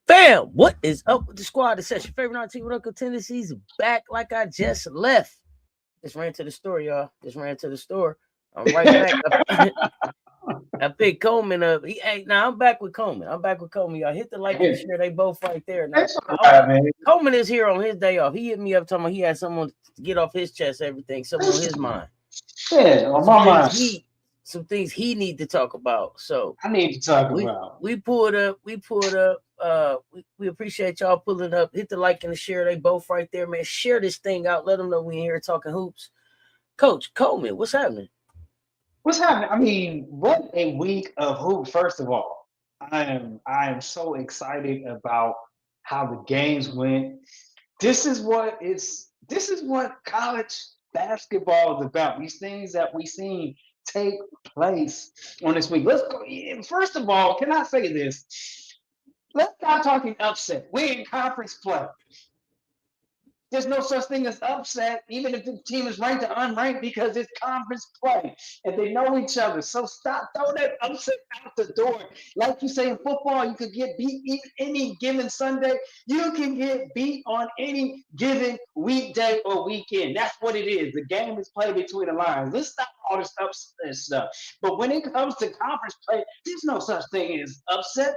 Fam, what is up with the squad? It's your favorite non-team with Uncle Tennessee's back like I just left. Just ran to the store, y'all. Just ran to the store. I'm right back. I picked Coleman up. I'm back with Coleman. Y'all hit the like and share. They both right there. Now, Coleman is here on his day off. He hit me up talking about he had someone to get off his chest, everything, something on his mind. Yeah, on my mind. Some things he need to talk about. So I need to talk about. We pulled up. We appreciate y'all pulling up. Hit the like and the share. They both right there, man. Share this thing out. Let them know we in here talking hoops. Coach Coleman, what's happening? What's happening? I mean, what a week of hoops. First of all, I am so excited about how the games went. This is what college basketball is about. These things that we seen take place on this week. Let's go. First of all, can I say this? Let's stop talking upset. We're in conference play. There's no such thing as upset, even if the team is ranked or unranked, because it's conference play and they know each other. So stop, throw that upset out the door. Like you say in football, you could get beat any given Sunday. You can get beat on any given weekday or weekend. That's what it is. The game is played between the lines. Let's stop all this upset stuff. But when it comes to conference play, there's no such thing as upset.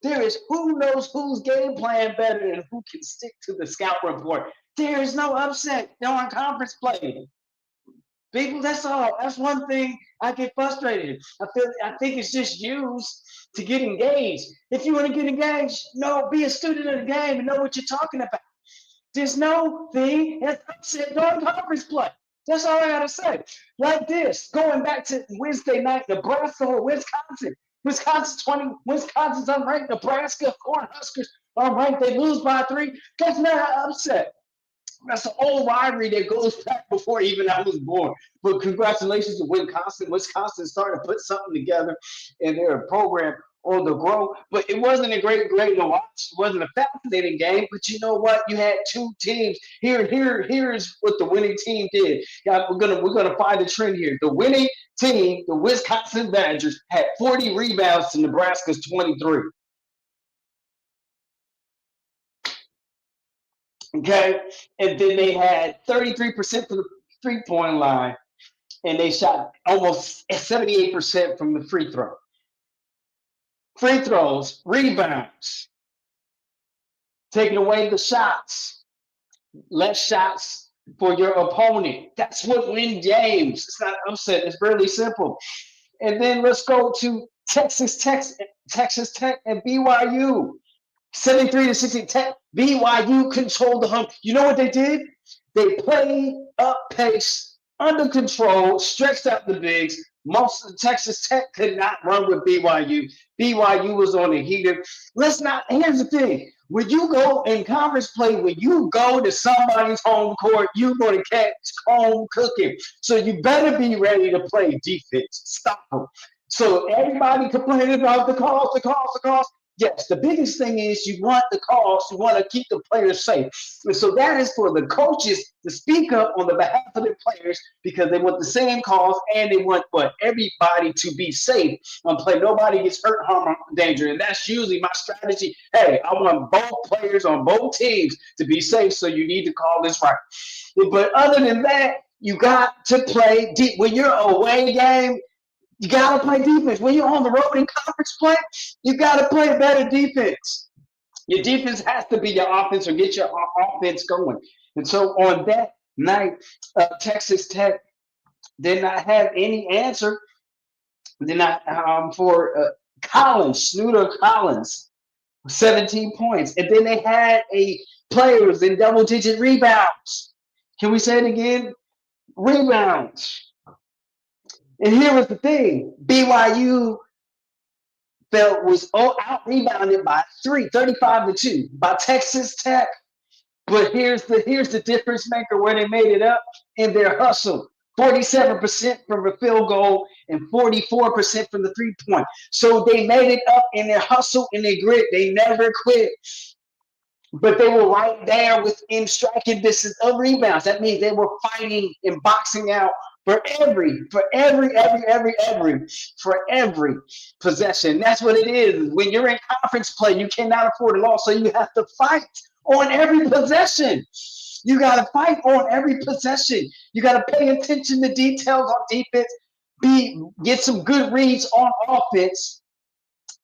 There is who knows whose game plan better and who can stick to the scout report. There is no upset on conference play. People, that's all. That's one thing I get frustrated. I think it's just used to get engaged. If you want to get engaged, be a student of the game and know what you're talking about. There's no thing that's upset during conference play. That's all I gotta say. Like this, going back to Wednesday night, Nebraska or Wisconsin. Wisconsin's unranked. Nebraska, Cornhuskers unranked. They lose by 3. That's not an upset. That's an old rivalry that goes back before even I was born. But congratulations to Wisconsin. Wisconsin started to put something together in their program on the grow. But it wasn't a great to watch. It wasn't a fascinating game. But you know what? You had two teams. Here's what the winning team did. Yeah, we're gonna find a trend here. The winning team, the Wisconsin Badgers, had 40 rebounds to Nebraska's 23. Okay, and then they had 33% from the three-point line, and they shot almost 78% from the free throw. Free throws, rebounds, taking away the shots, less shots for your opponent. That's what wins games. It's not upset. It's really simple. And then let's go to Texas Tech and BYU. 73-60 Tech. BYU controlled the hump. You know what they did? They played up pace, under control, stretched out the bigs. Most of Texas Tech could not run with BYU. BYU was on the heater. Here's the thing. When you go in conference play, when you go to somebody's home court, you're going to catch home cooking. So you better be ready to play defense. Stop them. So everybody complaining about the calls. Yes, the biggest thing is you want the calls, you want to keep the players safe. And so that is for the coaches to speak up on the behalf of the players because they want the same calls and they want everybody to be safe on play. Nobody gets hurt, harm, or danger. And that's usually my strategy. Hey, I want both players on both teams to be safe, so you need to call this right. But other than that, you got to play deep. When you're away game, you got to play defense. When you're on the road in conference play, you got to play better defense. Your defense has to be your offense or get your offense going. And so on that night, Texas Tech did not have any answer. Did not for Snooter Collins, 17 points, and then they had players in double-digit rebounds. Can we say it again? Rebounds. And here was the thing: BYU was out rebounded by 35-2 by Texas Tech. But here's the difference maker where they made it up in their hustle. 47% from the field goal and 44% from the three-point. So they made it up in their hustle and their grit. They never quit. But they were right there within striking distance of rebounds. That means they were fighting and boxing out for every possession. That's what it is. When you're in conference play, you cannot afford a loss, so you have to fight on every possession. You got to fight on every possession. You got to pay attention to details on defense. Get some good reads on offense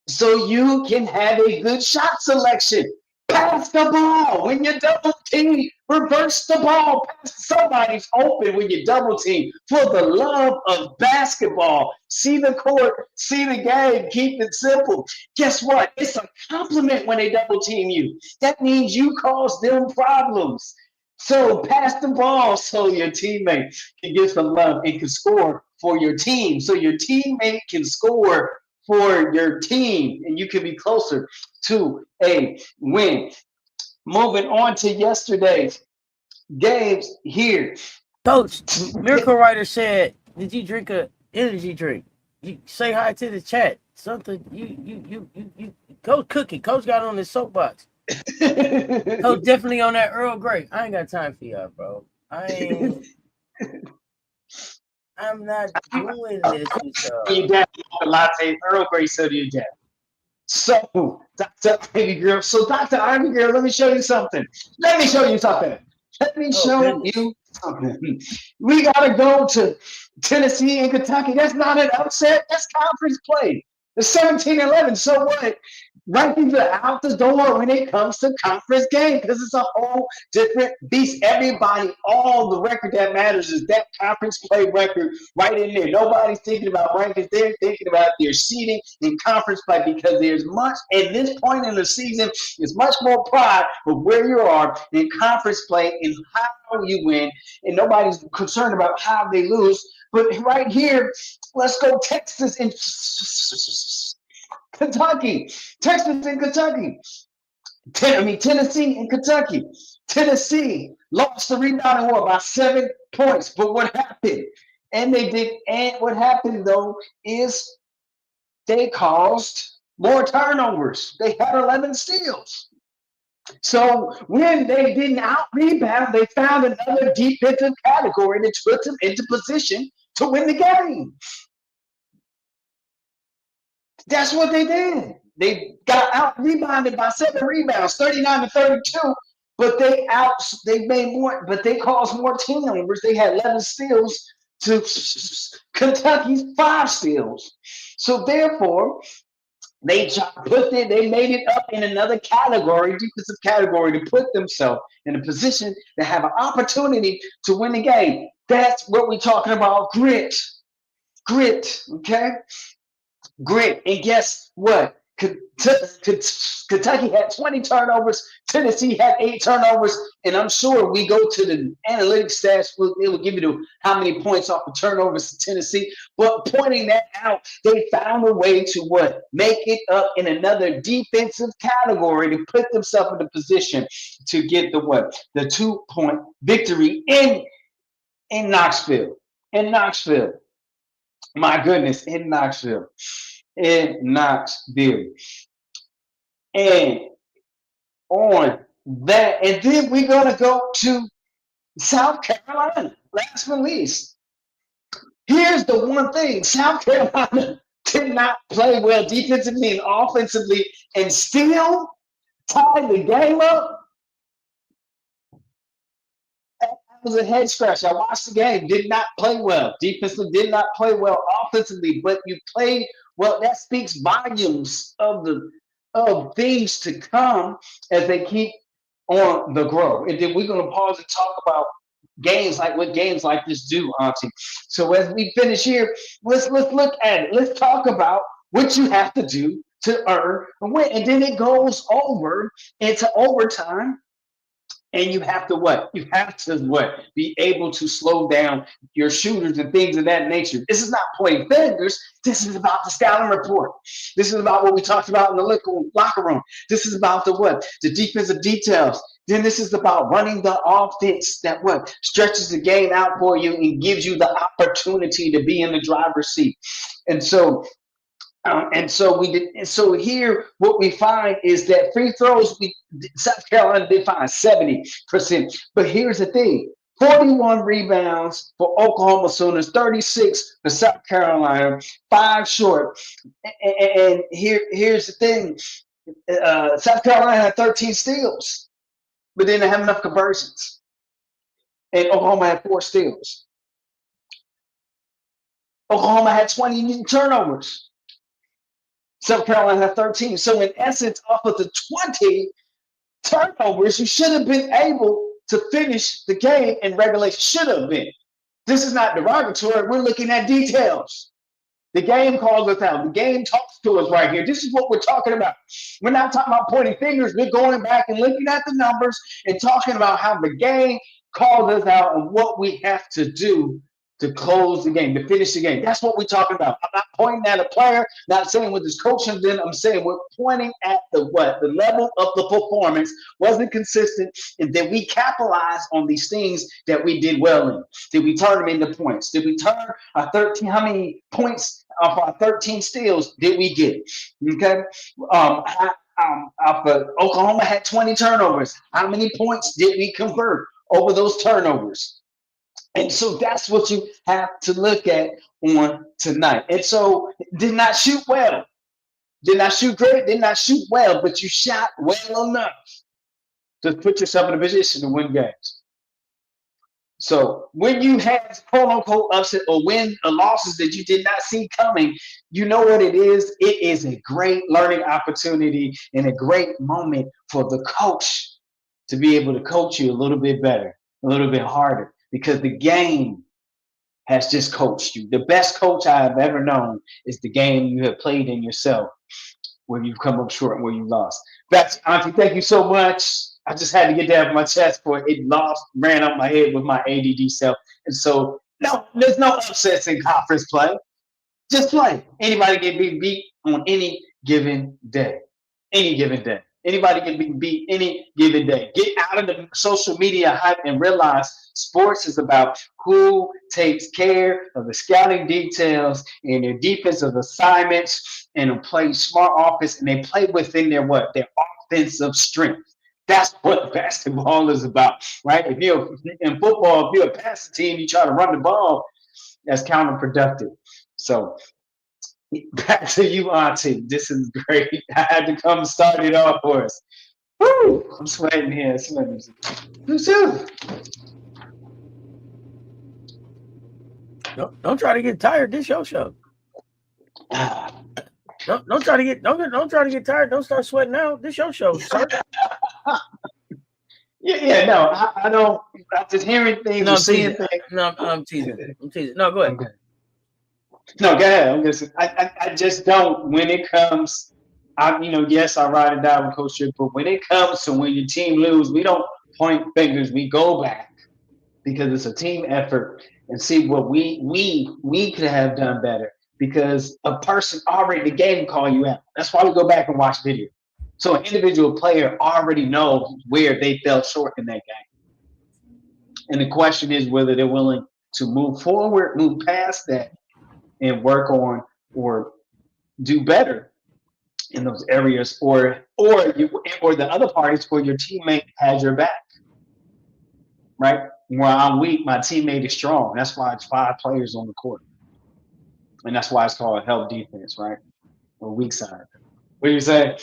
so you can have a good shot selection. Pass the ball when you double team. Reverse the ball. Somebody's open when you double team. For the love of basketball, see the court, see the game. Keep it simple. Guess what? It's a compliment when they double team you. That means you cause them problems. So pass the ball so your teammate can get some love and can score for your team. So your teammate can score for your team, and you can be closer to a win. Moving on to yesterday's games here. Coach, Miracle Writer said, "Did you drink a energy drink? You say hi to the chat. Something you Coach cooking. Coach got on his soapbox. Coach definitely on that Earl Grey. I ain't got time for y'all, bro. I'm not doing this with y'all. You got a latte, Earl Grey soda, you got. So, Dr. Ivy Girl. So, Dr. Ivy Girl, let me show you something. We got to go to Tennessee and Kentucky. That's not an upset. That's conference play. It's 17-11. So what? Rankings are out the door when it comes to conference game because it's a whole different beast. Everybody, all the record that matters is that conference play record right in there. Nobody's thinking about rankings. They're thinking about their seeding in conference play because there's much, at this point in the season, there's much more pride of where you are in conference play and how you win. And nobody's concerned about how they lose. But right here, let's go Texas and Kentucky. Texas and Kentucky. Tennessee and Kentucky. Tennessee lost the rebounding war by 7 points. But what happened? And what happened, though, is they caused more turnovers. They had 11 steals. So when they didn't out-rebound, they found another defensive category that put them into position to win the game. That's what they did. They got out-rebounded by 7 rebounds, 39-32, but they made more, but they caused more turnovers. They had 11 steals to Kentucky's 5 steals. So therefore, they made it up in another category, defensive category, to put themselves in a position to have an opportunity to win the game. That's what we're talking about, grit. Grit, okay? Grit. And guess what? Kentucky had 20 turnovers. Tennessee had 8 turnovers. And I'm sure we go to the analytics stats, it will give you how many points off of turnovers to Tennessee. But pointing that out, they found a way to what? Make it up in another defensive category to put themselves in a position to get the what? The 2-point victory in Knoxville. In Knoxville. My goodness, in Knoxville. In Knoxville. And on that, and then we're going to go to South Carolina, last but least. Here's the one thing. South Carolina did not play well defensively and offensively and still tied the game up. Was a head scratch. I watched the game. Did not play well. Defensively did not play well offensively, but you played well. That speaks volumes of of things to come as they keep on the grow. And then we're going to pause and talk about games like what games like this do, Auntie. So as we finish here, let's look at it. Let's talk about what you have to do to earn a win. And then it goes over into overtime. And you have to what? You have to what? Be able to slow down your shooters and things of that nature. This is not pointing fingers. This is about the scouting report. This is about what we talked about in the locker room. This is about the what? The defensive details. Then this is about running the offense that what? Stretches the game out for you and gives you the opportunity to be in the driver's seat. And so we did. And so here, what we find is that free throws, South Carolina did find 70%. But here's the thing: 41 rebounds for Oklahoma Sooners, 36 for South Carolina, 5 short. And here's the thing: South Carolina had 13 steals, but they didn't have enough conversions, and Oklahoma had 4 steals. Oklahoma had 20 turnovers. South Carolina had 13. So in essence, off of the 20 turnovers, you should have been able to finish the game in regulation. Should have been. This is not derogatory. We're looking at details. The game calls us out. The game talks to us right here. This is what we're talking about. We're not talking about pointing fingers. We're going back and looking at the numbers and talking about how the game calls us out and what we have to do to close the game, to finish the game. That's what we're talking about. I'm not pointing at a player, not saying what his coaching did. I'm saying we're pointing at the what? The level of the performance wasn't consistent, and then we capitalized on these things that we did well in. Did we turn them into points? Did we turn our 13? How many points off our 13 steals did we get? Okay. Oklahoma had 20 turnovers. How many points did we convert over those turnovers? And so that's what you have to look at on tonight. And so did not shoot well. Did not shoot great. Did not shoot well, but you shot well enough to put yourself in a position to win games. So when you have quote unquote upset or win losses that you did not see coming, you know what it is? It is a great learning opportunity and a great moment for the coach to be able to coach you a little bit better, a little bit harder. Because the game has just coached you. The best coach I've ever known is the game you have played in yourself, where you've come up short and where you lost. That's Auntie, thank you so much. I just had to get that off my chest for it ran up my head with my ADD self. And so, no, there's no upsets in conference play. Just play. Anybody can be beat on any given day. Any given day. Anybody can be beat any given day. Get out of the social media hype and realize sports is about who takes care of the scouting details and their defensive assignments and play smart offense, and they play within their what? Their offensive strength. That's what basketball is about, right? If you're in football, if you're a passing team, you try to run the ball, that's counterproductive. So back to you, Auntie. This is great. I had to come start it off for us. Woo! I'm sweating here. Don't try to get tired. This your show. Don't try to get tired. Don't start sweating now. This your show, sir. No, I don't. I'm just hearing things or seeing things. No, I'm teasing. No, go ahead. Okay. No, go ahead. I just don't. When it comes, yes, I ride it down with Coach Trick, but when it comes to when your team lose, we don't point fingers. We go back because it's a team effort and see what we could have done better. Because a person already the game call you out. That's why we go back and watch video. So an individual player already knows where they fell short in that game. And the question is whether they're willing to move forward, move past that, and work on or do better in those areas, or the other parties where your teammate has your back, right? Where I'm weak, my teammate is strong. That's why it's 5 players on the court, and that's why it's called help defense, right? Or weak side. What do you say?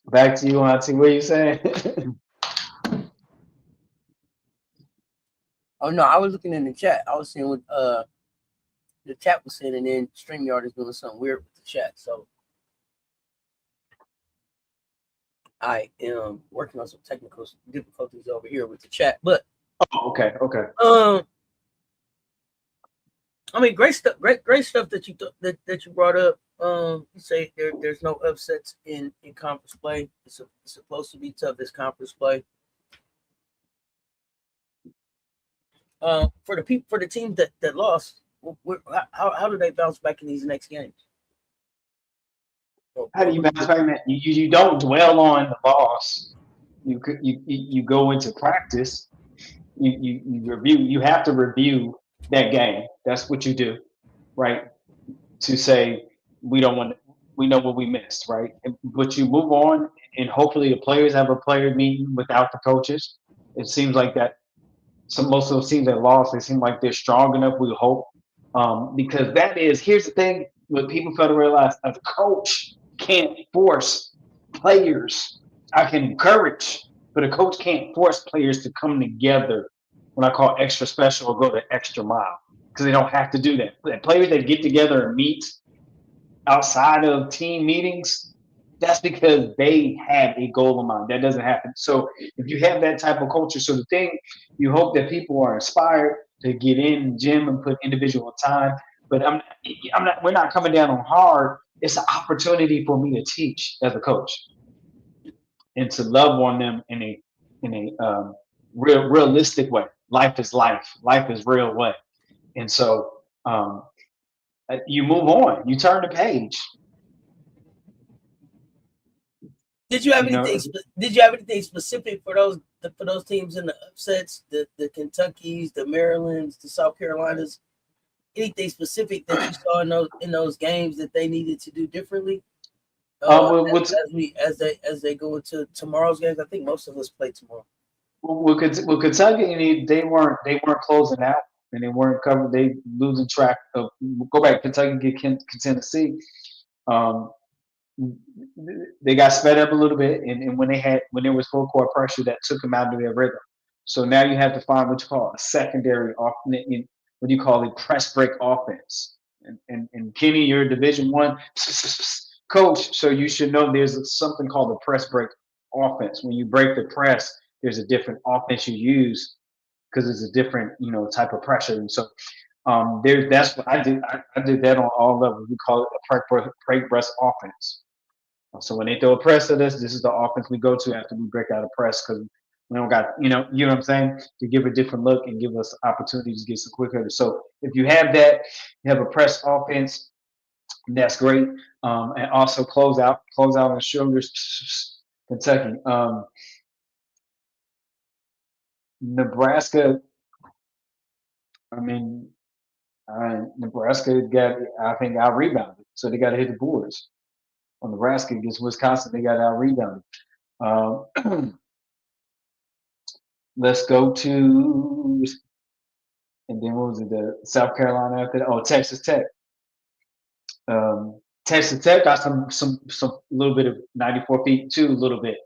Back to you, Auntie. What are you saying? Oh no, I was looking in the chat. I was seeing what the chat was saying, and then StreamYard is doing something weird with the chat. So I am working on some technical difficulties over here with the chat. But Okay. I mean, great stuff. Great stuff that that you brought up. You say there's no upsets in conference play. It's supposed to be tough this conference play. For the teams that lost, how do they bounce back in these next games? How do you bounce back from that? You don't dwell on the loss. You go into practice. You review. You have to review that game. That's what you do, right? To say we don't want. We know what we missed, right? But you move on, and hopefully the players have a player meeting without the coaches. It seems like that. So most of those teams that lost, they seem like they're strong enough. We hope, because that is. Here's the thing: what people fail to realize: a coach can't force players. I can encourage, but a coach can't force players to come together. What I call extra special or go the extra mile, because they don't have to do that. The players that get together and meet outside of team meetings, that's because they have a goal in mind. That doesn't happen. So if you have that type of culture, so the thing, you hope that people are inspired to get in the gym and put individual time. But I'm not. We're not coming down on hard. It's an opportunity for me to teach as a coach and to love on them in a realistic way. Life is life. Life is real way. And so you move on. You turn the page. Did you have You know, anything? Did you have anything specific for those teams in the upsets? The Kentuckys, the Marylands, the South Carolinas. Anything specific that you saw in those games that they needed to do differently? As they go into tomorrow's games, I think most of us play tomorrow. Kentucky, they weren't closing out and they weren't covered. They losing track of. Go back, Kentucky get Tennessee. Um, they got sped up a little bit, and when there was full court pressure, that took them out of their rhythm. So now you have to find what you call a secondary what do you call it, press break offense. And Kenny, you're a Division One coach, so you should know there's something called a press break offense. When you break the press, there's a different offense you use because it's a different type of pressure. And so that's what I did. I did that on all levels. We call it a break press offense. So when they throw a press at us, this is the offense we go to after we break out a press because we don't got, you know what I'm saying, to give a different look and give us opportunities to get some quick hitters. So if you have that, you have a press offense, that's great. And also close out on the shoulders, Kentucky. Nebraska, I mean, Nebraska I think, out rebounded. So they got to hit the boards. On Nebraska against Wisconsin, they got out rebounded. Let's go to, and then what was it? The South Carolina after that? Oh, Texas Tech. Texas Tech got some little bit of 94 feet too. A little bit.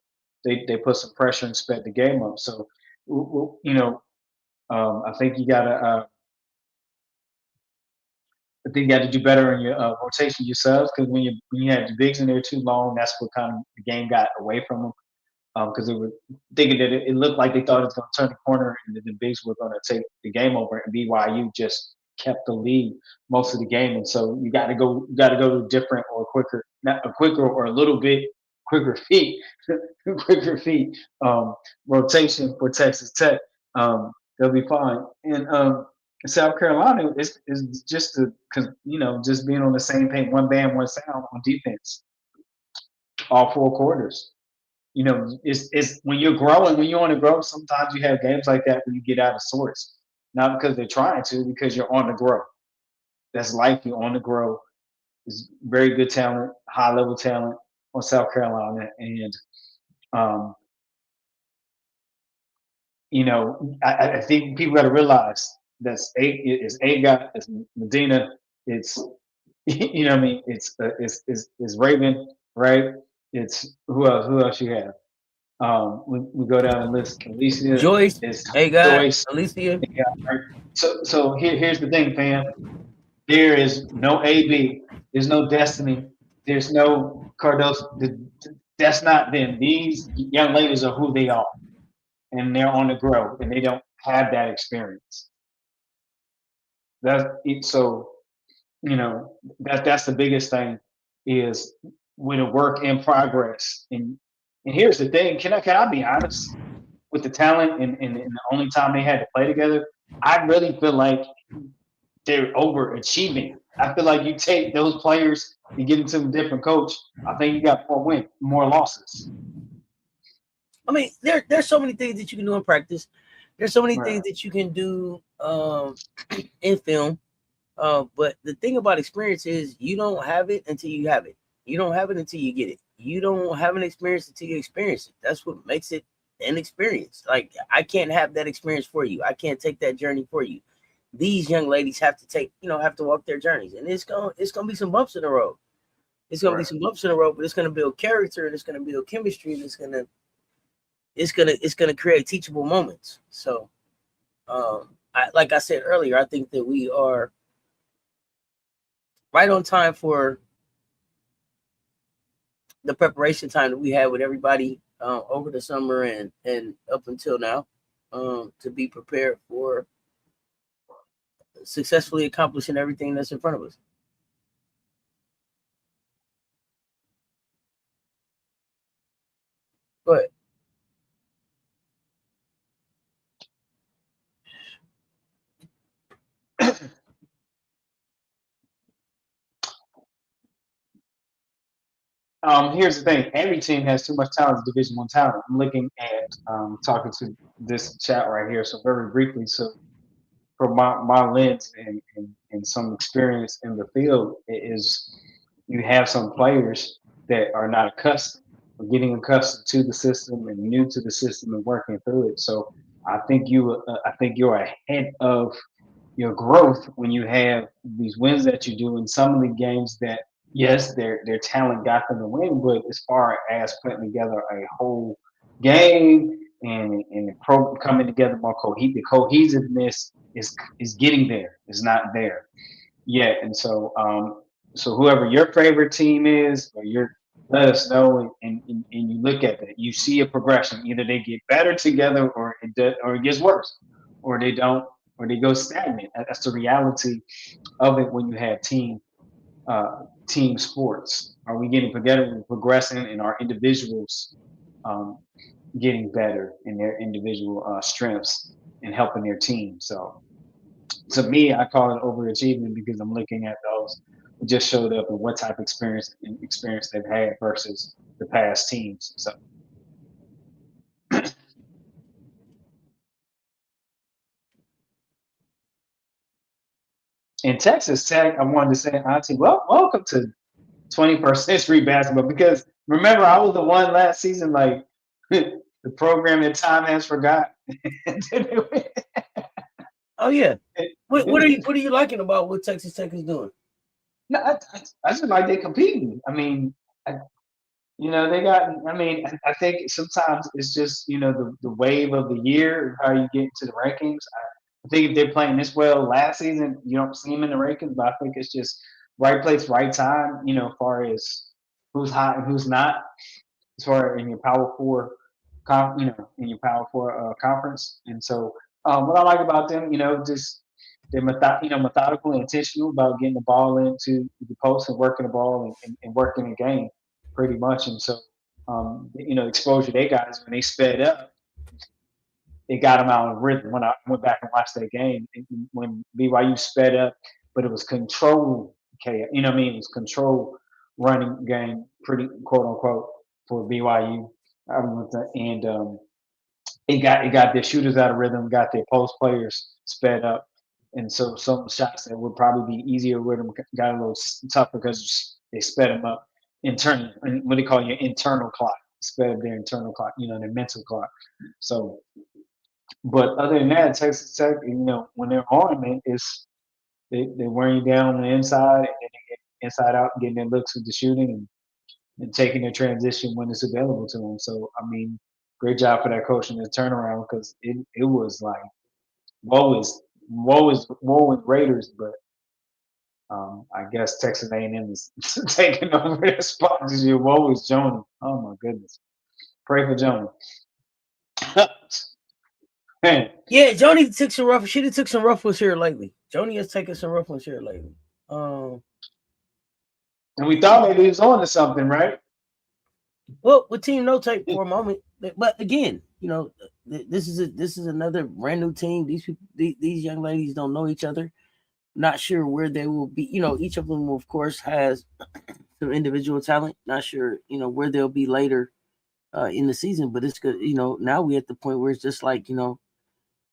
They put some pressure and sped the game up. So I think you gotta. I think you got to do better in your rotation yourselves because when you had the bigs in there too long, that's what kind of the game got away from them. Because they were thinking that it looked like they thought it was going to turn the corner and that the bigs were going to take the game over, and BYU just kept the lead most of the game. And so you got to go to different or quicker, not a quicker or a little bit quicker feet, quicker feet rotation for Texas Tech. They'll be fine. And South Carolina is just just being on the same page, one band, one sound on defense, all four quarters. It's when you're growing, when you want to grow, sometimes you have games like that where you get out of sorts. Not because they're trying to, because you're on the grow. That's life. You're on the grow. It's very good talent, high level talent on South Carolina. And, I think people got to realize that's eight guys, it's Medina, it's, what I mean? It's Raven, right? It's who else you have? We go down the list. Alicia Joyce, is hey God, Joyce. Alicia. Yeah, right. So here's the thing, fam. There is no AB. There's no Destiny. There's no Cardos. That's not them. These young ladies are who they are, and they're on the grow, and they don't have that experience. That's it. So that's the biggest thing is with a work in progress. And here's the thing: can I be honest with the talent and the only time they had to play together? I really feel like they're overachieving. I feel like you take those players and get into a different coach. I think you got more losses. I mean, there's so many things that you can do in practice. There's so many Right. things that you can do in film. But the thing about experience is you don't have it until you have it. You don't have it until you get it. You don't have an experience until you experience it. That's what makes it an experience. Like I can't have that experience for you. I can't take that journey for you. These young ladies have to walk their journeys, and it's gonna be some bumps in the road. It's gonna be Right. some bumps in the road, but it's gonna build character, and it's gonna build chemistry, and it's gonna create teachable moments. So, like I said earlier, I think that we are right on time for the preparation time that we had with everybody over the summer and up until now to be prepared for successfully accomplishing everything that's in front of us. But Here's the thing: every team has too much talent, Division One talent. I'm looking at talking to this chat right here. So very briefly, so from my lens and some experience in the field is you have some players that are not accustomed or getting accustomed to the system and new to the system and working through it. So I think you're ahead of your growth when you have these wins that you do in some of the games that yes their talent got them to win, but as far as putting together a whole game and the pro coming together more the cohesiveness is getting there. It's not there yet. And so whoever your favorite team is or your let us know and you look at that you see a progression. Either they get better together or it gets worse or they don't or they go stagnant. That's the reality of it when you have team sports. Are we getting together and progressing and our individuals um, getting better in their individual strengths and helping their team? So to me, I call it overachievement because I'm looking at those who just showed up and what type of experience they've had versus the past teams. So in Texas Tech, I wanted to say, Auntie, well, welcome to 21st century basketball because remember I was the one last season like the program that time has forgot. oh yeah, what are you liking about what Texas Tech is doing? No, I just like they competing. I mean, they got. I mean, I think sometimes it's just the wave of the year, how you get into the rankings. I think if they're playing this well last season, you don't see them in the rankings. But I think it's just right place, right time. As far as who's hot and who's not. As far in your Power Four, in your Power Four conference. And so, what I like about them, just they're methodical and intentional about getting the ball into the post and working the ball and working the game pretty much. And so, exposure they got is when they sped up, it got them out of rhythm. When I went back and watched that game, when BYU sped up, but it was control. Okay, you know what I mean? It was control running game, pretty quote unquote for BYU. And it got their shooters out of rhythm, got their post players sped up, and so some shots that would probably be easier with them got a little tougher because they sped them up internally. What do you call your internal clock? Sped up their internal clock, their mental clock. So, but other than that, Texas Tech, when they're on, man, they wear you down on the inside and then they get inside out, getting their looks with the shooting and taking their transition when it's available to them. So, I mean, great job for that coach in the turnaround because it was like woe is Raiders, but I guess Texas A&M is taking over their spot this year. Woe is Joni. Oh my goodness, pray for Joni. Man, Yeah, Joni took some rough. She took some rough ones here lately. Joni has taken some rough ones here lately. and we thought maybe he was on to something, right? Well, with Team No Tape for a moment, but again, this is another brand new team. These people, these young ladies don't know each other. Not sure where they will be. Each of them, of course, has some individual talent. Not sure, where they'll be later in the season. But it's good. Now we at the point where it's just like,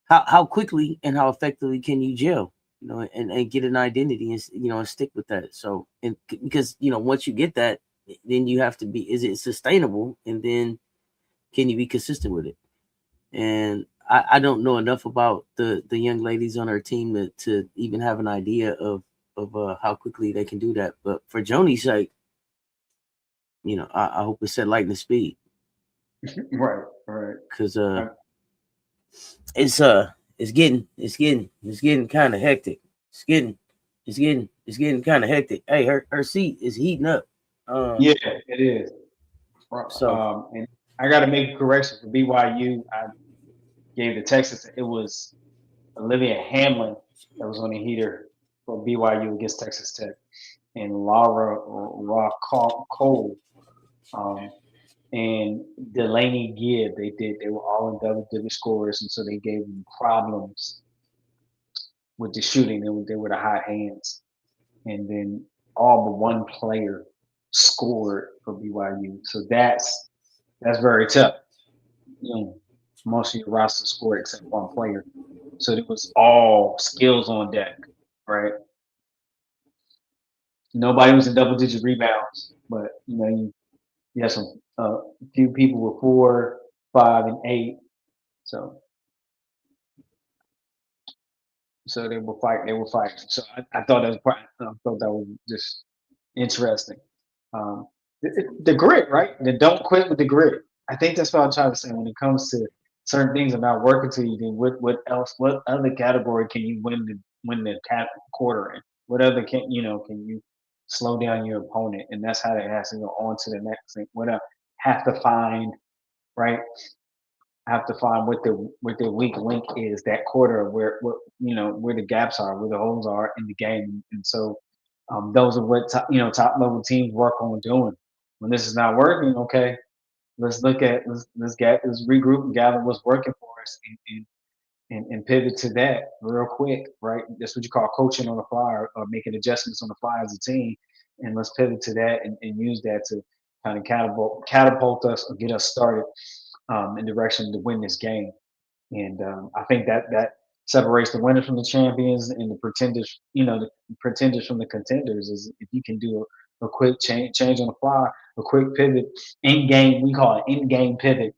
how quickly and how effectively can you gel, and get an identity and and stick with that. So, and because once you get that, then you have to be, is it sustainable, and then can you be consistent with it? And I don't know enough about the young ladies on our team to even have an idea of how quickly they can do that. But for Joni's sake, I hope it's at lightning speed, Right, right. because it's getting kind of hectic. It's getting kind of hectic. Hey, her seat is heating up. Yeah, it is. So And I got to make a correction for BYU. I gave the Texas. It was Olivia Hamlin that was on the heater for BYU against Texas Tech, and Laura Cole um, and Delaney Gibb. They were all in double-digit scores, and so they gave them problems with the shooting. They were the hot hands, and then all but one player scored for BYU. So that's very tough. You know, most of your roster scored except one player. So it was all skills on deck, right? Nobody was in double digit rebounds, but you have some few people with 4, 5, and 8. So so they were fighting. They were fighting. So I thought that was I thought that was just interesting. Um, the grit, right? The don't quit with the grit. I think that's what I'm trying to say when it comes to certain things about working to you. Then what else? What other category can you win the quarter in? What other can you slow down your opponent? And that's how it has to go on to the next thing. What I have to find, right? Have to find what the weak link is that quarter, where the gaps are, where the holes are in the game, and so those are what top level teams work on doing. When this is not working, okay, let's regroup and gather what's working for us, and pivot to that real quick, right? That's what you call coaching on the fly, or making adjustments on the fly as a team, and let's pivot to that and use that to kind of catapult us or get us started in direction to win this game. And I think that separates the winners from the champions and the pretenders, the pretenders from the contenders. Is if you can do a quick change on the fly, a quick pivot, in game. We call it in game pivot,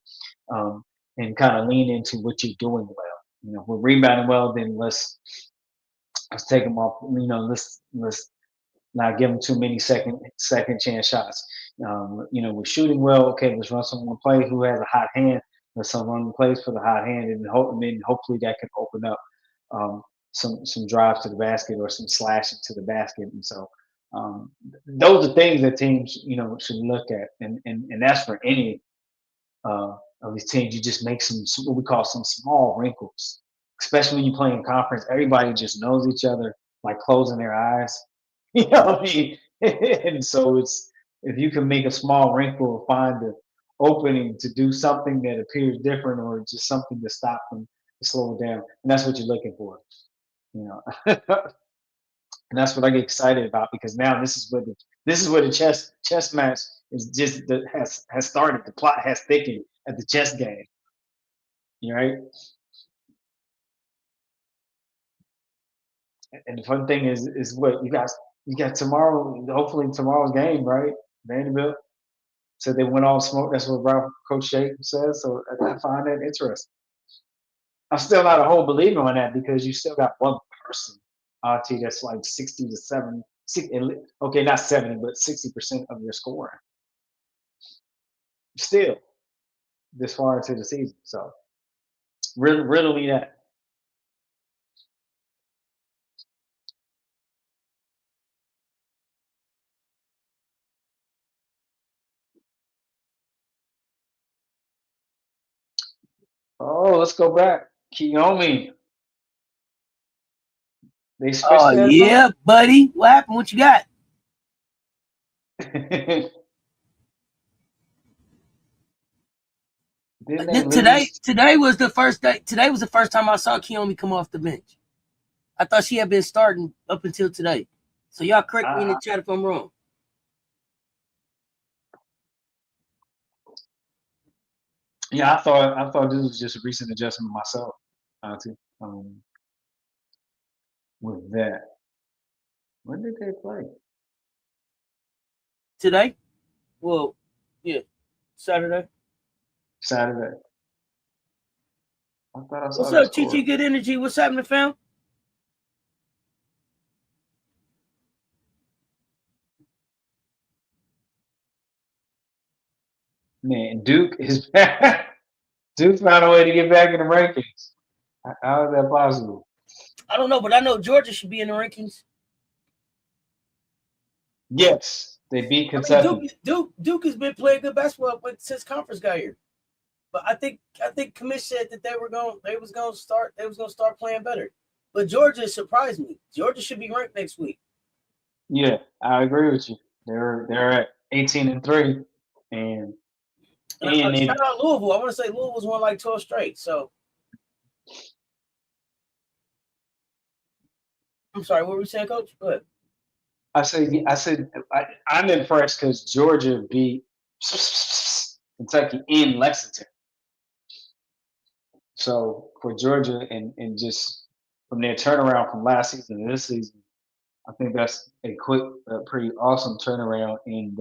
um, and kind of lean into what you're doing well. We're rebounding well, then let's take them off. Let's not give them too many second chance shots. We're shooting well. Okay, let's run someone play who has a hot hand. Let's run plays for the hot hand, and hopefully that can open up um, some drives to the basket or some slashing to the basket. And so those are things that teams should look at, and that's for any of these teams. You just make some what we call some small wrinkles, especially when you play in conference. Everybody just knows each other like closing their eyes. You know what I mean? And so it's if you can make a small wrinkle or find the opening to do something that appears different or just something to stop them to slow it down. And that's what you're looking for. You know. And that's what I get excited about because now this is where the chess match is just has started. The plot has thickened at the chess game. Right? And the fun thing is what you got tomorrow. Hopefully tomorrow's game, right? Vanderbilt. So they went all smoke. That's what Coach Shay says. So I find that interesting. I'm still not a whole believer on that because you still got one person, RT, that's like 60 to 70. Okay, not 70, but 60% of your scoring. Still. this far into the season. So riddle me that. Oh, let's go back. Kiyomi. They switched Oh that yeah, buddy. What happened? What you got? Didn't they lose? Today was the first day. Today was the first time I saw Kiyomi come off the bench. I thought she had been starting up until today. So y'all correct me in the chat if I'm wrong. Yeah, I thought this was just a recent adjustment myself. With that, when did they play? Today? Well, yeah, Saturday. Saturday. I thought I saw What's that up, score. Chichi? Good energy. What's happening, fam? Man, Duke is back. Duke found a way to get back in the rankings. How is that possible? I don't know, but I know Georgia should be in the rankings. Yes, they beat I Kentucky. mean, Duke has been playing good basketball since conference got here. But I think Commish said that they was gonna start playing better. But Georgia surprised me. Georgia should be ranked next week. Yeah, I agree with you. They're at 18-3, and shout out Louisville. I want to say Louisville's won like 12 straight. So I'm sorry, what were you saying, Coach? Go ahead. I'm impressed because Georgia beat Kentucky in Lexington. So for Georgia and just from their turnaround from last season to this season, I think that's a pretty awesome turnaround. And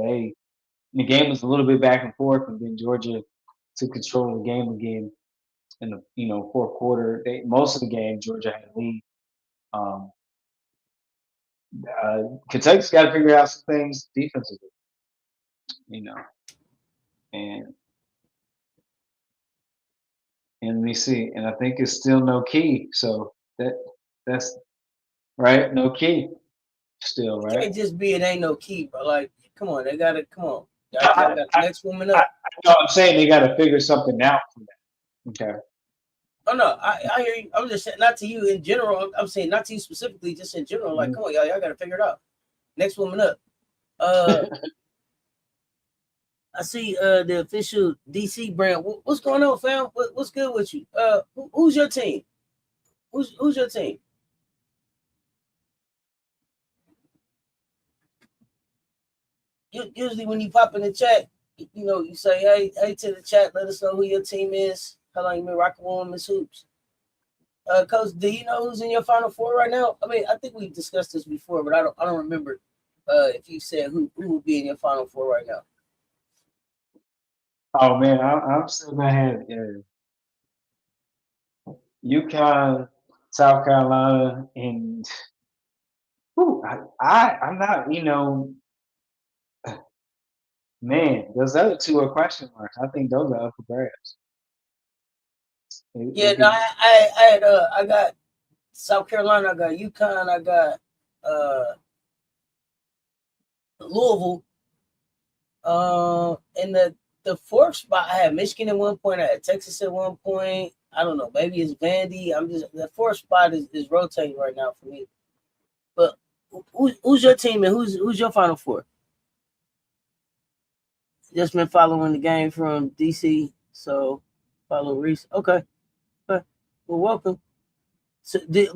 the game was a little bit back and forth, and then Georgia took control of the game again in the fourth quarter. Most of the game Georgia had a lead. Kentucky's got to figure out some things defensively, and let me see. And I think it's still no key. So that's right, no key. Still, right? It can't just be it ain't no key, bro. Like, come on, they gotta come on. Y'all got the next woman up. I'm saying they got to figure something out for that. Okay. Oh no, I hear you. I'm just saying, not to you in general. I'm saying not to you specifically, just in general. Like, come on, y'all got to figure it out. Next woman up. I see the official DC brand. What's going on, fam? What's good with you? Who's your team? Who's your team? Usually when you pop in the chat, you say, hey to the chat, let us know who your team is. How long you been rocking with Miss Hoops? Coach, do you know who's in your Final Four right now? I mean, I think we discussed this before, but I don't remember if you said who would be in your Final Four right now. Oh man, I'm still gonna have UConn, South Carolina, and I'm not. Man, those other two are question marks. I think those are up for grabs. I got South Carolina, I got UConn, I got Louisville. In the fourth spot, I had Michigan at one point, I had Texas at one point. I don't know, maybe it's Vandy. The fourth spot is rotating right now for me. But who's your team and who's your Final Four? Just been following the game from DC, so follow Reese. Okay. Well, welcome. So, do you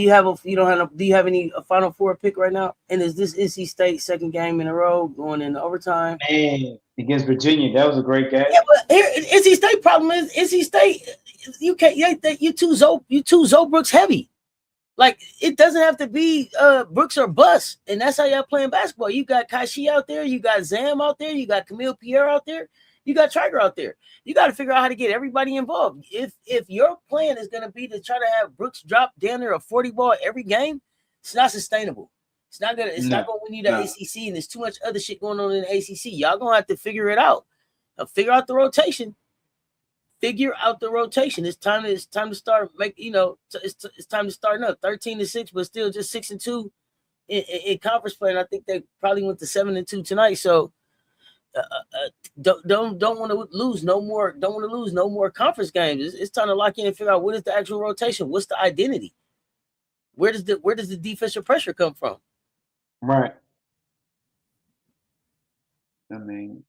have do you have any Final Four pick right now? And is this NC State second game in a row going into overtime? Man, against Virginia, that was a great game. Yeah, but here NC State problem is NC State. You can't. You too Zobrooks heavy. Like, it doesn't have to be Brooks or bust, and that's how y'all playing basketball. You got Kashi out there, you got Zam out there, you got Camille Pierre out there, you got Traeger out there. You got to figure out how to get everybody involved. If your plan is going to be to try to have Brooks drop down there a 40 ball every game, it's not sustainable. It's not gonna win you the ACC, and there's too much other shit going on in the ACC. Y'all gonna have to figure it out. Figure out the rotation. figure out the rotation. It's time to start it's time to start up. 13-6, but still just 6-2 in conference play. And I think they probably went to 7-2 tonight. So don't want to lose no more. Don't want to lose no more conference games. It's time to lock in and figure out what is the actual rotation. What's the identity? Where does the defensive pressure come from? Right. I mean,